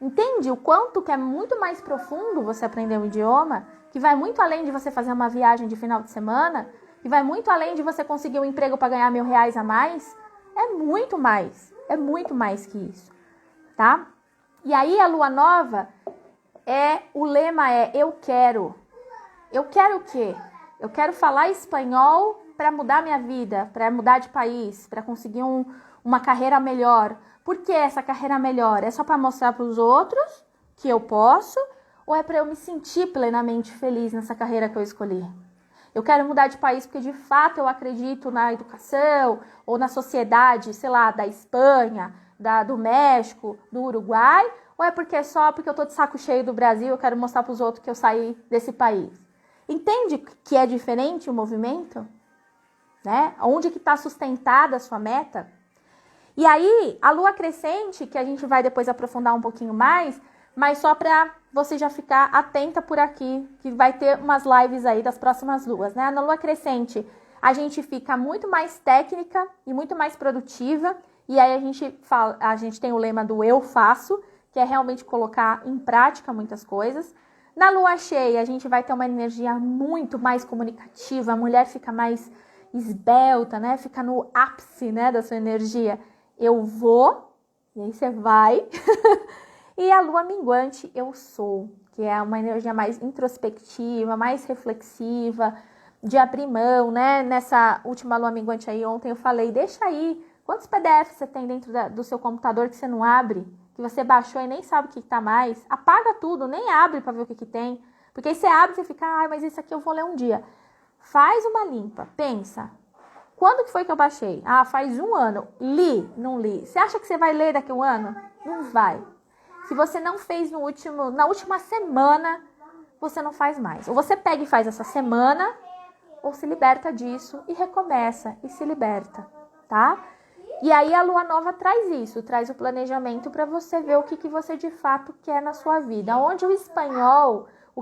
Entende o quanto que é muito mais profundo você aprender um idioma, que vai muito além de você fazer uma viagem de final de semana, que vai muito além de você conseguir um emprego para ganhar R$1.000 a mais? É muito mais que isso, tá? E aí a lua nova, o lema é eu quero. Eu quero o quê? Eu quero falar espanhol para mudar minha vida, para mudar de país, para conseguir uma carreira melhor. Por que essa carreira melhor? É só para mostrar para os outros que eu posso? Ou é para eu me sentir plenamente feliz nessa carreira que eu escolhi? Eu quero mudar de país porque de fato eu acredito na educação ou na sociedade, sei lá, da Espanha, do México, do Uruguai? Ou é só porque eu tô de saco cheio do Brasil, eu quero mostrar para os outros que eu saí desse país? Entende que é diferente o movimento? Né? Onde que está sustentada a sua meta? E aí, a lua crescente, que a gente vai depois aprofundar um pouquinho mais, mas só para você já ficar atenta por aqui, que vai ter umas lives aí das próximas luas, né? Na lua crescente, a gente fica muito mais técnica e muito mais produtiva, e aí a gente tem o lema do eu faço, que é realmente colocar em prática muitas coisas. Na lua cheia, a gente vai ter uma energia muito mais comunicativa, a mulher fica mais esbelta, né? Fica no ápice, né, da sua energia. Eu vou, e aí você vai. E a lua minguante, eu sou, que é uma energia mais introspectiva, mais reflexiva, de abrir mão, né? Nessa última lua minguante aí, ontem eu falei, deixa aí, quantos PDFs você tem dentro do seu computador que você não abre, que você baixou e nem sabe o que tá mais? Apaga tudo, nem abre para ver o que tem, porque aí você abre e você fica, mas isso aqui eu vou ler um dia. Faz uma limpa, pensa, Quando que foi que eu baixei? Ah, faz 1 ano. Li? Não li. Você acha que você vai ler daqui a 1 ano? Não vai. Se você não fez na última semana, você não faz mais. Ou você pega e faz essa semana, ou se liberta disso e recomeça e se liberta, tá? E aí a lua nova traz isso, traz o planejamento para você ver o que você de fato quer na sua vida. O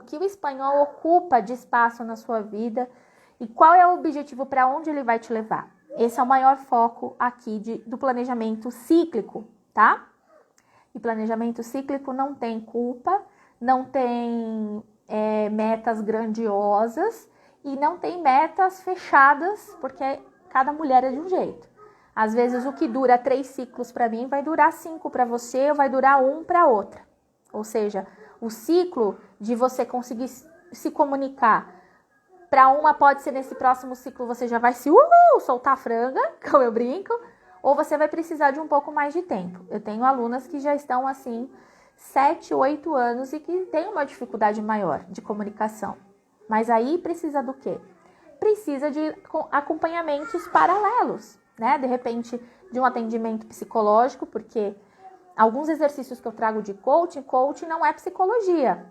que o espanhol ocupa de espaço na sua vida e qual é o objetivo, para onde ele vai te levar. Esse é o maior foco aqui do planejamento cíclico, tá? E planejamento cíclico não tem culpa, não tem metas grandiosas e não tem metas fechadas, porque cada mulher é de um jeito. Às vezes o que dura 3 ciclos para mim vai durar 5 para você, ou vai durar 1 para outra. Ou seja, o ciclo de você conseguir se comunicar, para uma pode ser nesse próximo ciclo você já vai se soltar a franga, como eu brinco, ou você vai precisar de um pouco mais de tempo. Eu tenho alunas que já estão assim 7, 8 anos e que têm uma dificuldade maior de comunicação. Mas aí precisa do quê? Precisa de acompanhamentos paralelos, né? De repente, de um atendimento psicológico, porque alguns exercícios que eu trago de coaching não é psicologia.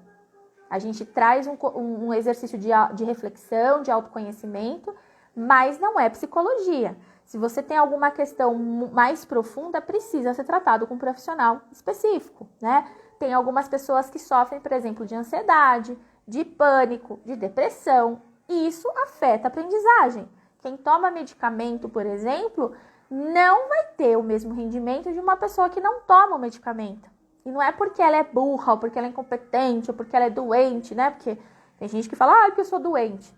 A gente traz um exercício de reflexão, de autoconhecimento, mas não é psicologia. Se você tem alguma questão mais profunda, precisa ser tratado com um profissional específico, né? Tem algumas pessoas que sofrem, por exemplo, de ansiedade, de pânico, de depressão, e isso afeta a aprendizagem. Quem toma medicamento, por exemplo, não vai ter o mesmo rendimento de uma pessoa que não toma o medicamento. E não é porque ela é burra, ou porque ela é incompetente, ou porque ela é doente, né? Porque tem gente que fala, que eu sou doente.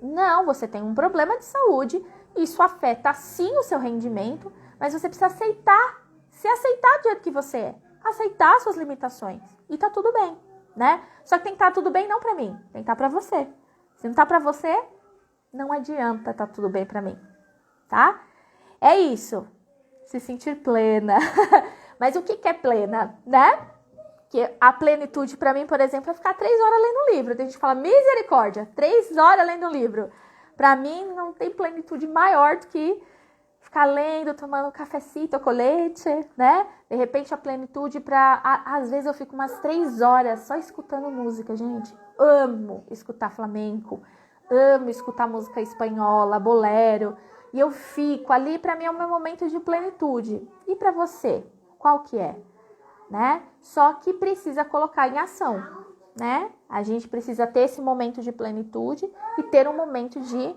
Não, você tem um problema de saúde, isso afeta sim o seu rendimento, mas você precisa se aceitar do jeito que você é, aceitar suas limitações, e tá tudo bem, né? Só que tem que estar tudo bem não pra mim, tem que estar pra você. Se não tá pra você, não adianta tá tudo bem pra mim, tá? É isso, se sentir plena. Mas o que é plena, né? Que a plenitude pra mim, por exemplo, é ficar 3 horas lendo um livro. Tem gente que fala, misericórdia, 3 horas lendo um livro. Pra mim, não tem plenitude maior do que ficar lendo, tomando um cafecito com leite, né? De repente, a plenitude às vezes eu fico umas 3 horas só escutando música, gente. Amo escutar flamenco, amo escutar música espanhola, bolero. E eu fico ali, pra mim, é o meu momento de plenitude. E pra você? Qual que é, né? Só que precisa colocar em ação, né? A gente precisa ter esse momento de plenitude e ter um momento de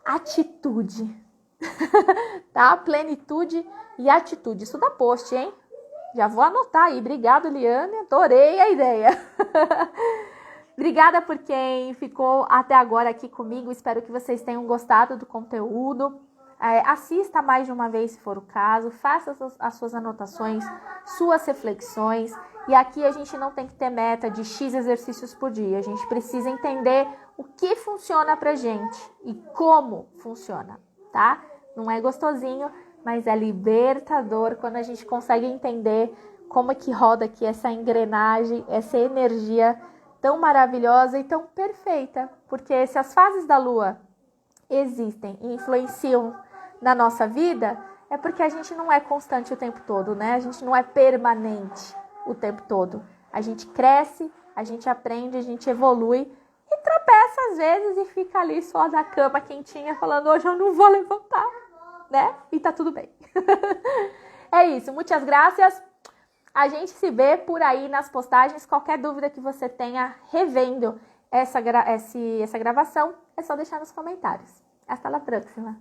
atitude, tá? Plenitude e atitude. Isso dá post, hein? Já vou anotar aí. Obrigada, Liane. Adorei a ideia. Obrigada por quem ficou até agora aqui comigo. Espero que vocês tenham gostado do conteúdo. Assista mais de uma vez se for o caso, faça as suas anotações, suas reflexões, e aqui a gente não tem que ter meta de X exercícios por dia, a gente precisa entender o que funciona pra gente e como funciona, tá? Não é gostosinho, mas é libertador quando a gente consegue entender como é que roda aqui essa engrenagem, essa energia tão maravilhosa e tão perfeita, porque se as fases da Lua existem e influenciam na nossa vida, é porque a gente não é constante o tempo todo, né? A gente não é permanente o tempo todo. A gente cresce, a gente aprende, a gente evolui e tropeça às vezes e fica ali só na cama quentinha falando, hoje eu não vou levantar, né? E tá tudo bem. É isso, muitas graças. A gente se vê por aí nas postagens. Qualquer dúvida que você tenha revendo essa gravação, é só deixar nos comentários. Hasta la próxima.